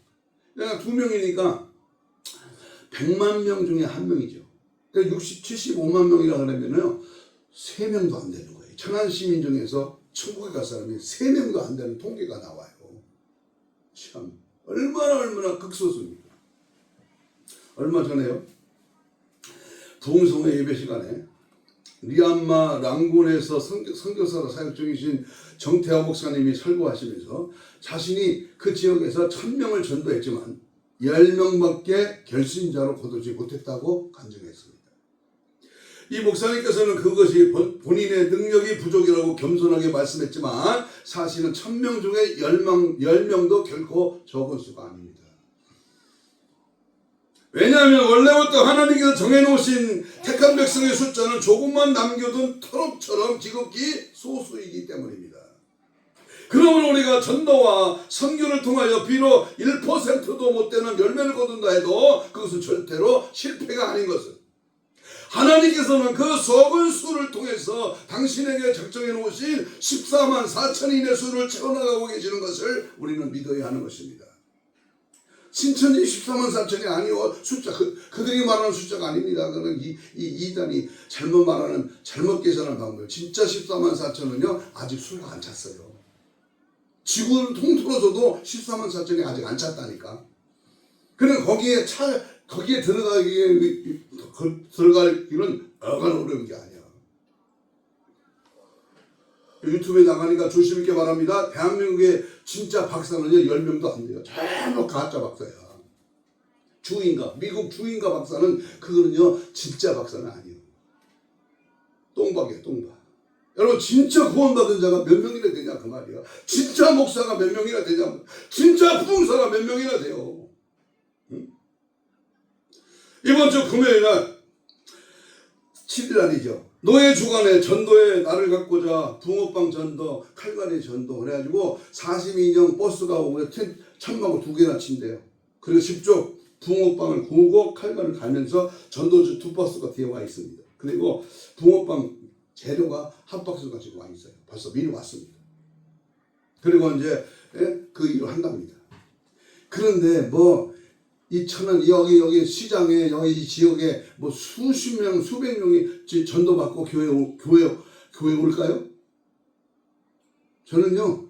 그러니까 2명이니까 100만 명 중에 한 명이죠. 그러니까 75만 명이라 그러면요 3명도 안 되는 거예요. 천한 시민 중에서 천국에 갈 사람이 3명도 안 되는 통계가 나와요. 참 얼마나 극소수입니다. 얼마 전에요 부흥성회 예배 시간에 미얀마 랑군에서 선교사로 사역 중이신 정태화 목사님이 설교하시면서 자신이 그 지역에서 1000명을 전도했지만 10명밖에 결신자로 거두지 못했다고 간증했습니다. 이 목사님께서는 그것이 본인의 능력이 부족이라고 겸손하게 말씀했지만 사실은 1000명 중에 10명도 결코 적은 수가 아닙니다. 왜냐하면 원래부터 하나님께서 정해놓으신 택한 백성의 숫자는 조금만 남겨둔 터럭처럼 지극히 소수이기 때문입니다. 그러므로 우리가 전도와 선교를 통하여 비록 1%도 못 되는 열매를 거둔다 해도 그것은 절대로 실패가 아닌 것은 하나님께서는 그 적은 수를 통해서 당신에게 작정해 놓으신 14만 4천인의 수를 채워나가고 계시는 것을 우리는 믿어야 하는 것입니다. 신천지 14만 4천이 아니요 숫자 그들이 말하는 숫자가 아닙니다. 그는 이단이 잘못 계산한 방법. 진짜 14만 4천은요 아직 수가 안 찼어요. 지구를 통틀어서도 14만 4천이 아직 안 찼다니까. 그는 거기에 들어가기는 어간 어려운 게 아니야. 유튜브에 나가니까 조심 있게 말합니다. 대한민국의 진짜 박사는요 10명도 안 돼요. 전부 가짜 박사야. 주인가 미국 주인가 박사는 그거는요 진짜 박사는 아니에요. 똥박이에요 똥박. 여러분 진짜 구원받은 자가 몇 명이나 되냐 그 말이야. 진짜 목사가 몇 명이나 되냐. 진짜 부흥사가 몇 명이나 돼요. 응? 이번 주 금요일날 7일날이죠. 노예 주간에 전도에 나를 갖고자 붕어빵 전도, 칼갈이 전도 그래가지고 42년 버스가 오고 천막을 2개나 친대요. 그래서 10쪽 붕어빵을 구우고 칼갈을 갈면서 전도주 2버스가 뒤에 와 있습니다. 그리고 붕어빵 재료가 한 박스가 지금 와 있어요. 벌써 미리 왔습니다. 그리고 이제 그 일을 한답니다. 그런데 뭐 이천은 여기 시장에 여기 지역에 뭐 수십 명 수백 명이 전도받고 교회 올까요? 저는요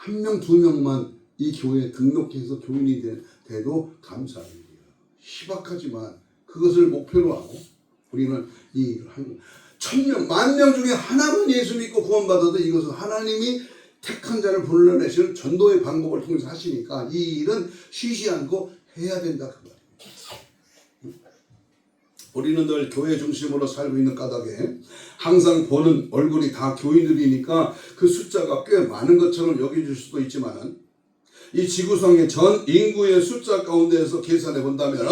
1명 2명만 이 교회에 등록해서 교인이 돼도 감사합니다. 희박하지만 그것을 목표로 하고 우리는 이 일을 하는 거예요. 1000명, 10,000명 중에 하나만 예수 믿고 구원받아도 이것은 하나님이 택한 자를 불러내시는 전도의 방법을 통해서 하시니까 이 일은 쉬지 않고 해야 된다 그 말입니다. 우리는 늘 교회 중심으로 살고 있는 까닭에 항상 보는 얼굴이 다 교인들이니까 그 숫자가 꽤 많은 것처럼 여겨질 수도 있지만 이 지구상의 전 인구의 숫자 가운데에서 계산해 본다면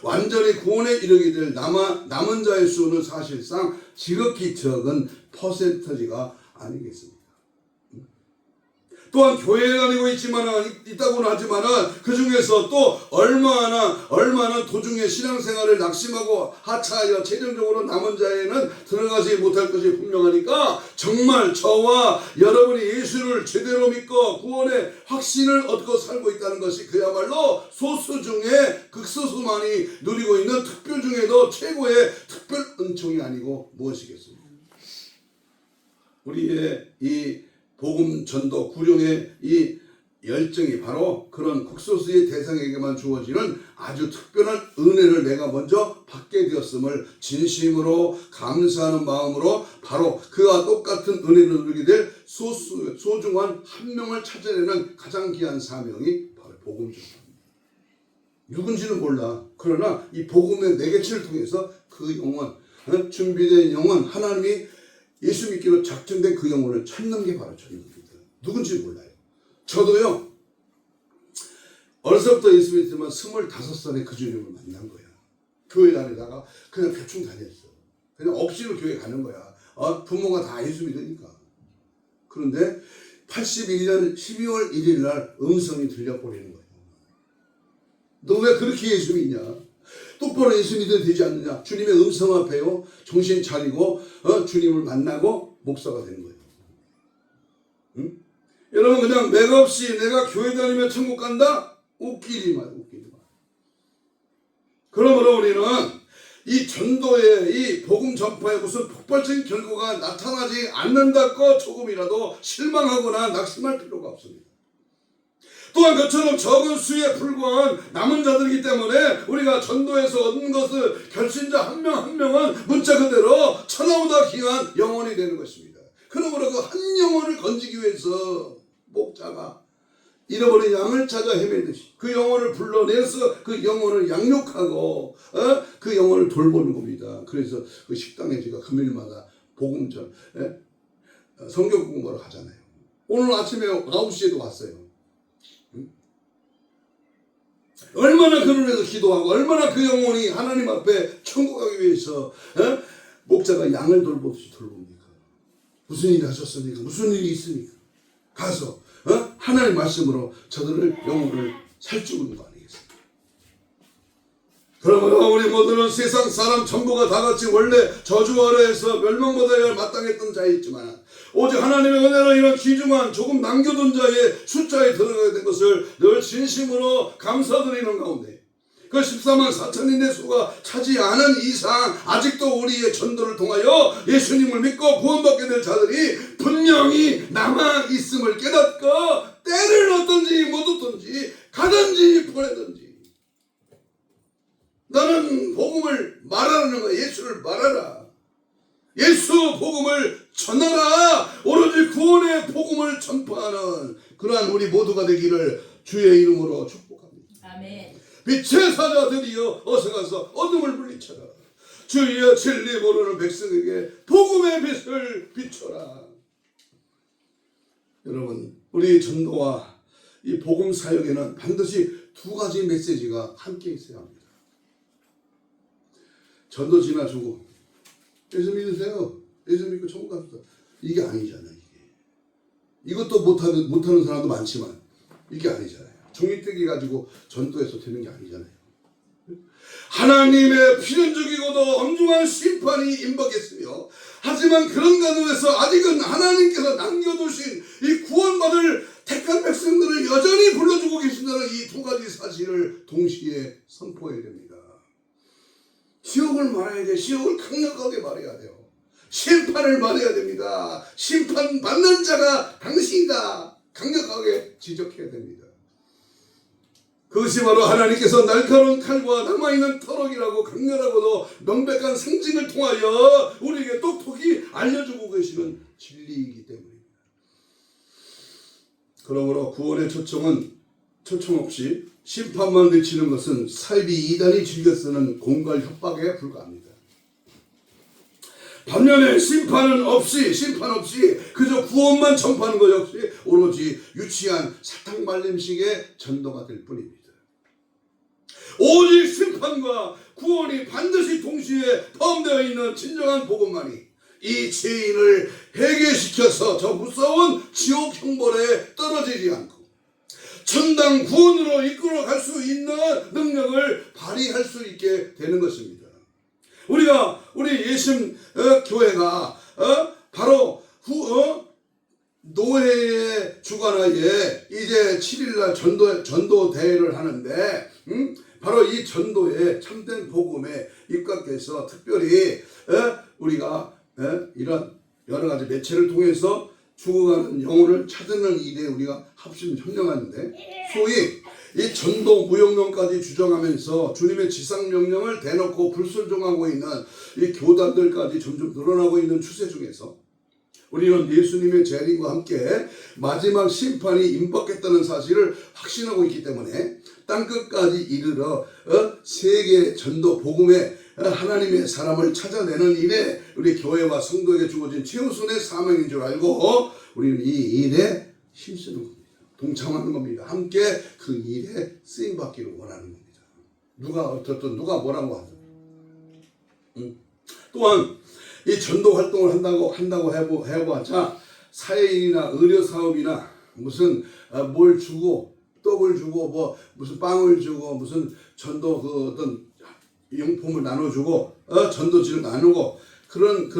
완전히 구원에 이르게 될 남은 자의 수는 사실상 지극히 적은 퍼센터지가 아니겠습니까? 또한 교회에 다니고 있다고는 하지만 그 중에서 또 얼마나 도중에 신앙생활을 낙심하고 하차하여 최종적으로 남은 자에는 들어가지 못할 것이 분명하니까 정말 저와 여러분이 예수를 제대로 믿고 구원의 확신을 얻고 살고 있다는 것이 그야말로 소수 중에 극소수만이 누리고 있는 특별 중에도 최고의 특별 은총이 아니고 무엇이겠습니까? 우리의 이 복음 전도 구령의 이 열정이 바로 그런 극소수의 대상에게만 주어지는 아주 특별한 은혜를 내가 먼저 받게 되었음을 진심으로 감사하는 마음으로 바로 그와 똑같은 은혜를 누리게 될 소중한 한 명을 찾아내는 가장 귀한 사명이 바로 복음 전도입니다. 누군지는 몰라. 그러나 이 복음의 내개체를 통해서 그 영혼, 준비된 영혼, 하나님이 예수 믿기로 작정된 그 영혼을 찾는 게 바로 전도입니다. 누군지 몰라요. 저도요. 어려서부터 예수 믿지만 25살에 그 주님을 만난 거야. 교회 다니다가 그냥 대충 다녔어. 그냥 억지로 교회 가는 거야. 부모가 다 예수 믿으니까. 그런데 81년 12월 1일 날 음성이 들려버리는 거예요. 너 왜 그렇게 예수 믿냐? 똑바로 예수 믿어도 되지 않느냐? 주님의 음성 앞에요. 정신 차리고 주님을 만나고 목사가 되는 거예요. 응? 여러분 그냥 맥없이 내가 교회 다니면 천국 간다? 웃기지만. 그러므로 우리는 이 전도의 이 복음 전파에 무슨 폭발적인 결과가 나타나지 않는다고 조금이라도 실망하거나 낙심할 필요가 없습니다. 또한 그처럼 적은 수에 불과한 남은 자들이기 때문에 우리가 전도에서 얻는 것을 결신자 한 명 한 명은 문자 그대로 천하보다 귀한 영혼이 되는 것입니다. 그러므로 그 한 영혼을 건지기 위해서 목자가 잃어버린 양을 찾아 헤매듯이 그 영혼을 불러내서 그 영혼을 양육하고 그 영혼을 돌보는 겁니다. 그래서 그 식당에 제가 금요일마다 복음전 성경 공부하러 가잖아요. 오늘 아침에 9시에도 왔어요. 얼마나 그를 위해서 기도하고 얼마나 그 영혼이 하나님 앞에 천국 가기 위해서 목자가 양을 돌보듯이 돌봅니까? 무슨 일을 하셨습니까? 무슨 일이 있습니까? 가서 하나님 말씀으로 저들을 영혼을 살찌우는 거 아니겠습니까? 그러므로 우리 모두는 세상 사람 전부가 다 같이 원래 저주 아래에서 멸망받아야 할 마땅했던 자였지만 오직 하나님의 은혜로 이런 귀중한 조금 남겨둔 자의 숫자에 들어가게 된 것을 늘 진심으로 감사드리는 가운데 그 14만 4천인의 수가 차지 않은 이상 아직도 우리의 전도를 통하여 예수님을 믿고 구원받게 될 자들이 분명히 남아있음을 깨닫고 때를 얻든지 못 얻든지 가든지 보내든지 너는 복음을 말하는 거야. 예수를 말하라. 예수 복음을 전하라. 오로지 구원의 복음을 전파하는 그러한 우리 모두가 되기를 주의 이름으로 축복합니다. 아멘. 빛의 사자들이여 어서 가서 어둠을 물리쳐라. 주의 진리 모르는 백성에게 복음의 빛을 비춰라. 여러분, 우리 전도와 이 복음 사역에는 반드시 두 가지 메시지가 함께 있어야 합니다. 전도 지나주고 예수 믿으세요. 예수 믿고 천국 갑시다. 이게 아니잖아요. 이것도 못하는 사람도 많지만 이게 아니잖아요. 종이떼기 가지고 전도해서 되는 게 아니잖아요. 하나님의 필연적이고도 엄중한 심판이 임박했으며, 하지만 그런 가운데서 아직은 하나님께서 남겨두신 이 구원받을 택한 백성들을 여전히 불러주고 계신다는 이 두 가지 사실을 동시에 선포해야 됩니다. 지옥을 말해야 돼. 지옥을 강력하게 말해야 돼요. 심판을 말해야 됩니다. 심판 받는 자가 당신이다. 강력하게 지적해야 됩니다. 그것이 바로 하나님께서 날카로운 칼과 남아있는 터럭이라고 강렬하고도 명백한 상징을 통하여 우리에게 똑똑히 알려주고 계시는 진리이기 때문입니다. 그러므로 구원의 초청 없이 심판만 외치는 것은 사이비 이단이 즐겨 쓰는 공갈 협박에 불과합니다. 반면에 심판 없이 그저 구원만 전파하는 것 역시 오로지 유치한 사탕 발림식의 전도가 될 뿐입니다. 오직 심판과 구원이 반드시 동시에 포함되어 있는 진정한 복음만이 이 죄인을 해결시켜서 저 무서운 지옥 형벌에 떨어지지 않고 천당 구원으로 이끌어갈 수 있는 능력을 발휘할 수 있게 되는 것입니다. 우리 예심 교회가 바로 노회의 주관하에 이제 7일날 전도 대회를 하는데, 바로 이 전도에 참된 복음에 입각해서 특별히 우리가 이런 여러 가지 매체를 통해서 죽어가는 영혼을 찾는 일에 우리가 합심 협력하는데, 소위 이 전도 무용론까지 주장하면서 주님의 지상명령을 대놓고 불순종하고 있는 이 교단들까지 점점 늘어나고 있는 추세 중에서 우리는 예수님의 재림과 함께 마지막 심판이 임박했다는 사실을 확신하고 있기 때문에 땅끝까지 이르러 세계 전도 복음에 하나님의 사람을 찾아내는 일에 우리 교회와 성도에게 주어진 최우선의 사명인 줄 알고 우리는 이 일에 힘쓰는 겁니다. 동참하는 겁니다. 함께 그 일에 쓰임받기를 원하는 겁니다. 누가 어떻든 누가 뭐라고 하든. 또한 이 전도 활동을 한다고 해보자 사회인이나 의료사업이나 무슨 뭘 주고 떡을 주고 뭐 무슨 빵을 주고 무슨 전도 그 어떤 용품을 나눠주고 전도지를 나누고 그런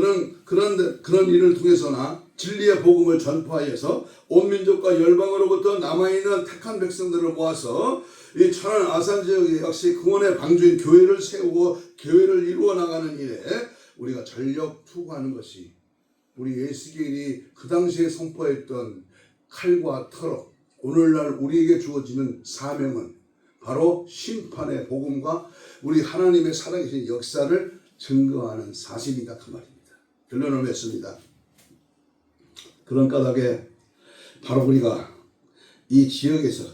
일을 통해서나 진리의 복음을 전파하여서 온 민족과 열방으로부터 남아있는 택한 백성들을 모아서 이 천안 아산 지역에 역시 구원의 방주인 교회를 세우고 교회를 이루어 나가는 일에 우리가 전력 투구하는 것이 우리 예수님이 그 당시에 선포했던 칼과 터럭, 오늘날 우리에게 주어지는 사명은 바로 심판의 복음과 우리 하나님의 살아계신 역사를 증거하는 사실이다 그 말입니다. 결론을 맺습니다. 그런 까닭에 바로 우리가 이 지역에서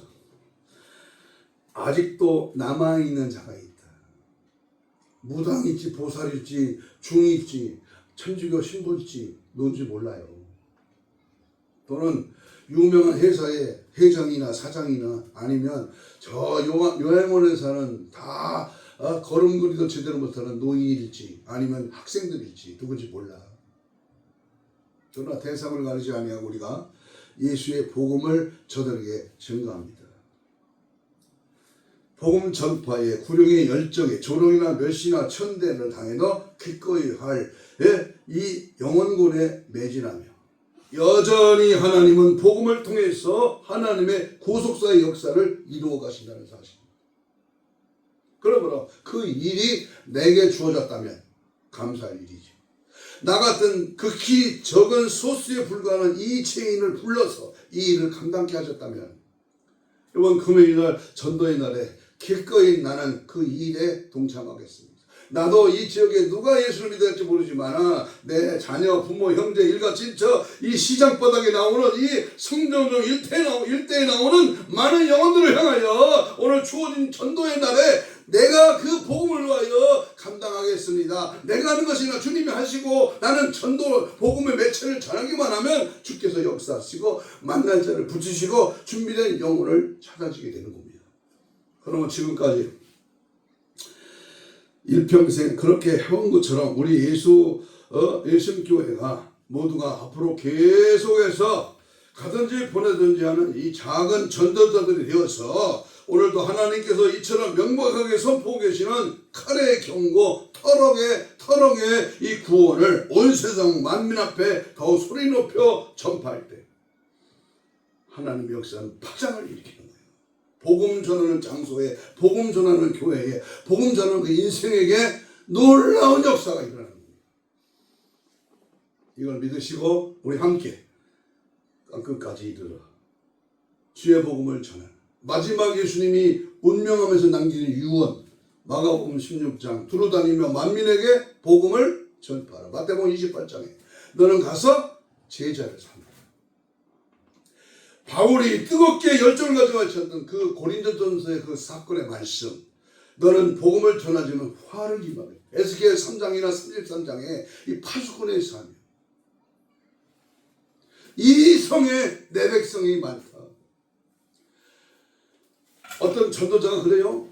아직도 남아있는 자가 있다. 무당일지 보살일지 중일지 천주교 신부일지 뭔지 몰라요. 또는 유명한 회사의 회장이나 사장이나 아니면 저 요양원에 사는 다 걸음걸이도 제대로 못하는 노인일지 아니면 학생들일지 누군지 몰라. 그러나 대상을 가리지 아니하고 우리가 예수의 복음을 저들에게 증거합니다. 복음 전파에 구령의 열정에 조롱이나 멸시나 천대를 당해도 기꺼이 할 이 영원군에 매진하며 여전히 하나님은 복음을 통해서 하나님의 구속사의 역사를 이루어 가신다는 사실입니다. 그러므로 그 일이 내게 주어졌다면 감사할 일이죠. 나 같은 극히 적은 소수에 불과한 이 죄인을 불러서 이 일을 감당케 하셨다면 이번 금요일날 전도의 날에 기꺼이 나는 그 일에 동참하겠습니다. 나도 이 지역에 누가 예수를 믿을지 모르지만 내 자녀, 부모, 형제, 일가, 친척, 이 시장바닥에 나오는 이 성전중 일대에 나오는 많은 영혼들을 향하여 오늘 주어진 전도의 날에 내가 그 복음을 위하여 감당하겠습니다. 내가 하는 것이 아니라 주님이 하시고 나는 전도 복음의 매체를 전하기만 하면 주께서 역사하시고 만날 자를 붙이시고 준비된 영혼을 찾아지게 되는 겁니다. 그러면 지금까지 일평생 그렇게 해온 것처럼 우리 예수교회가 모두가 앞으로 계속해서 가든지 보내든지 하는 이 작은 전도자들이 되어서 오늘도 하나님께서 이처럼 명백하게 선포하고 계시는 칼의 경고, 터럭의 이 구원을 온 세상 만민 앞에 더 소리 높여 전파할 때 하나님의 역사는 파장을 일으키는 거예요. 복음 전하는 장소에, 복음 전하는 교회에, 복음 전하는 그 인생에게 놀라운 역사가 일어나는 겁니다. 이걸 믿으시고 우리 함께 끝까지 이르러 주의 복음을 전하는 마지막 예수님이 운명하면서 남기는 유언 마가복음 16장 두루다니며 만민에게 복음을 전파하라. 마태복음 28장에 너는 가서 제자를 삼으라. 바울이 뜨겁게 열정을 가지고 하셨던 그 고린도전서의 그 사건의 말씀, 너는 복음을 전하지만 화를 입어라. 에스겔 3장이나 33장에 이 파수꾼의 삶, 이 성에 내 백성이 많다. 어떤 전도자가 그래요.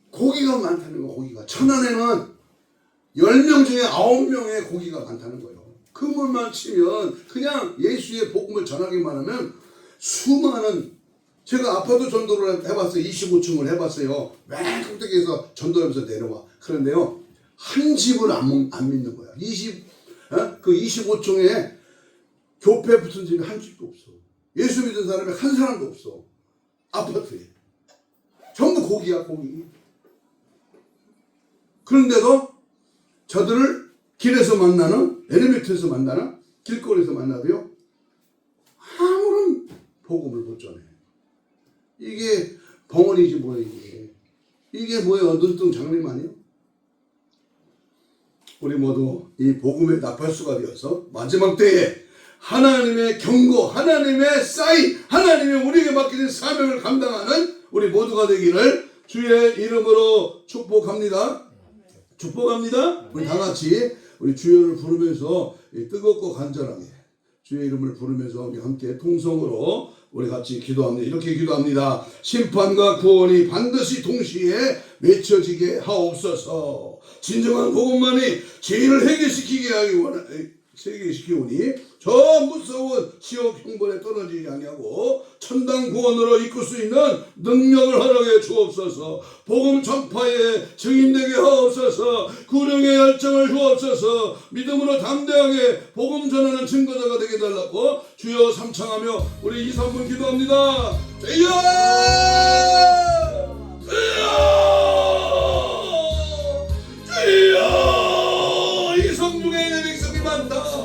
고기가 많다는 거. 고기가 천안에는 10명 중에 9명의 고기가 많다는 거예요. 그물만 치면 그냥 예수의 복음을 전하기만 하면 수많은, 제가 아파도 전도를 해봤어요. 25층을 해봤어요. 맨 꼭대기에서 전도하면서 내려와. 그런데요, 한 집을 안 믿는 거야. 그 25층에 교패 붙은 집이 한 집도 없어. 예수 믿은 사람이 한 사람도 없어. 아파트에. 전부 고기야, 고기. 그런데도 저들을 길에서 만나는, 엘리베이터에서 만나는, 길거리에서 만나도요, 아무런 복음을 못 전해. 이게 벙어리지 뭐야, 이게. 이게 뭐야, 눈뜬 장님 아니에요? 우리 모두 이 복음의 나팔수가 되어서 마지막 때에 하나님의 경고, 하나님의 사인, 하나님의 우리에게 맡기는 사명을 감당하는 우리 모두가 되기를 주의 이름으로 축복합니다. 축복합니다. 우리 다 같이 우리 주여를 부르면서 뜨겁고 간절하게 주의 이름을 부르면서 우리 함께 통성으로 우리 같이 기도합니다. 이렇게 기도합니다. 심판과 구원이 반드시 동시에 맺혀지게 하옵소서. 진정한 복음만이 죄인을 해결시키오니 저 무서운 지옥 형벌에 떨어지지 아니하고 천당 구원으로 이끌 수 있는 능력을 허락해 주옵소서. 복음 전파에 증인되게 하옵소서. 구령의 열정을 주옵소서. 믿음으로 담대하게 복음 전하는 증거자가 되게 달라고 주여 삼창하며 우리 2, 3분 기도합니다. 주여! 주여! 이 성중에 내 백성이 많다.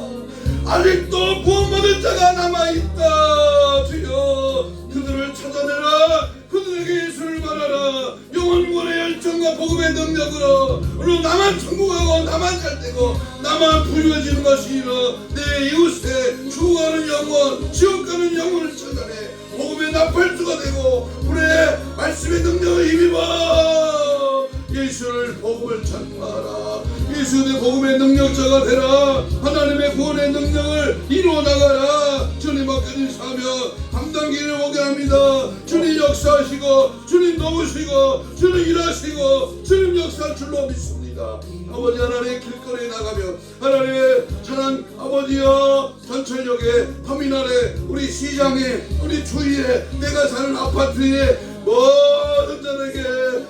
아직도 구원받을 자가 남아있다. 주여, 그들을 찾아내라. 그들에게 예수를 말하라. 영원권의 열정과 복음의 능력으로 오늘 나만 천국 가고 나만 잘되고 나만 부유해지는 것이 아니라 내 이웃에 죽어가는 영혼, 지옥 가는 영혼을 찾아내 복음의 나팔수가 되고 우리의 말씀의 능력을 힘입어 예수를 복음을 전파하라. 예수의 복음의 능력자가 되라. 하나님의 구원의 능력을 이루어 나가라. 주님 맡겨진 사명 감당기를 오게 합니다. 주님 역사하시고 주님 넘으시고 주님 일하시고 주님 역사할 줄로 믿습니다. 아버지 하나님 길거리에 나가면 하나님의 찬양 아버지여 전철역에 터미널에 우리 시장에 우리 주위에 내가 사는 아파트에 모든 자에게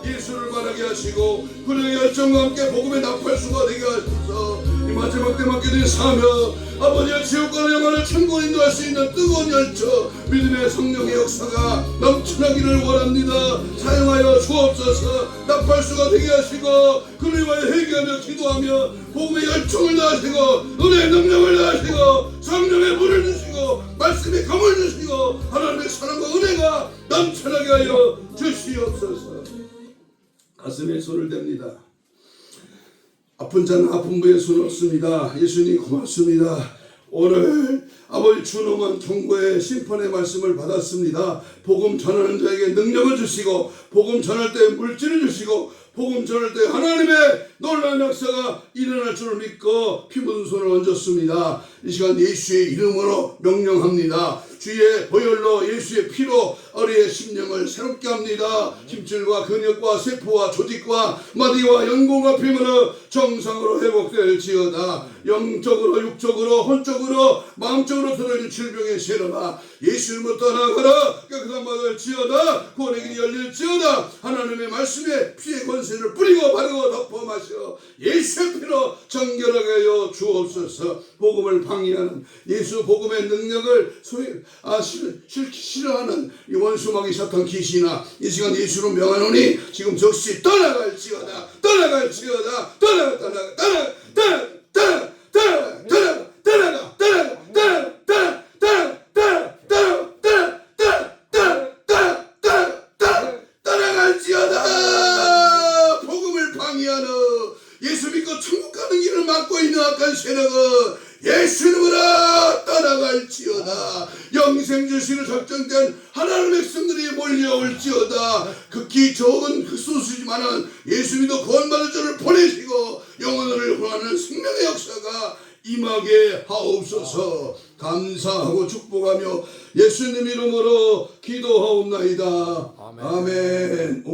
예수를 말하게 하시고 그의 열정과 함께 복음의 나팔수가 되게 하셔서 이 마지막 때 맡겨진 사명 아버지의 지옥과 영혼을 천국 인도할 수 있는 뜨거운 열정 믿음의 성령의 역사가 넘쳐나기를 원합니다. 사용하여 주옵소서. 나팔수가 되게 하시고 그를 위하여 회개하며 기도하며 복음의 열정을 다하시고 은혜의 능력을 다하시고 성령의 물을 주시고 말씀의 검을 주시고 하나님의 사랑과 은혜가 넘쳐나게 하여 주시옵소서. 가슴에 손을 댑니다. 아픈 자는 아픈 부에 손 얹습니다. 예수님 고맙습니다. 오늘 아버지 주놈은 경고의 심판의 말씀을 받았습니다. 복음 전하는 자에게 능력을 주시고 복음 전할 때 물질을 주시고 복음 전할 때 하나님의 놀라운 역사가 일어날 줄을 믿고 피 묻은 손을 얹었습니다. 이 시간 예수의 이름으로 명령합니다. 주의 보혈로 예수의 피로 우리의 심령을 새롭게 합니다. 힘줄과 근육과 세포와 조직과 마디와 연골과 피문을 정상으로 회복될지어다. 영적으로 육적으로 혼적으로 마음적으로 들어있는 질병의 세로가 예수 이름으로 떠나가라. 깨끗한 받을지어다. 구원의 길이 열릴지어다. 하나님의 말씀에 피의 권세를 뿌리고 바르고 덮어 마셔 예수의 피로 정결하게 하여 주옵소서. 복음을 방해하는 예수 복음의 능력을 싫어하는 이 원수마귀 사탄 귀신아 이 시간 예수로 명하노니 지금 즉시 떠나갈지어다. 떠나갈지어다. 떠나갈지어다. 복음을 방해하는 예수 믿고 천국 가는 길을 막고 있는 악한 세력은 예수 이름으로 떠나갈지어다. 영생 주시로 작정된 하나님의 백성들이 몰려올지어다. 극히 적은 흑수수지만은 예수 믿어 구원받을 자를 보내시고 영혼을 구하는 생명의 역사가 임하게 하옵소서. 감사하고 축복하며 예수님 이름으로 기도하옵나이다. 아멘.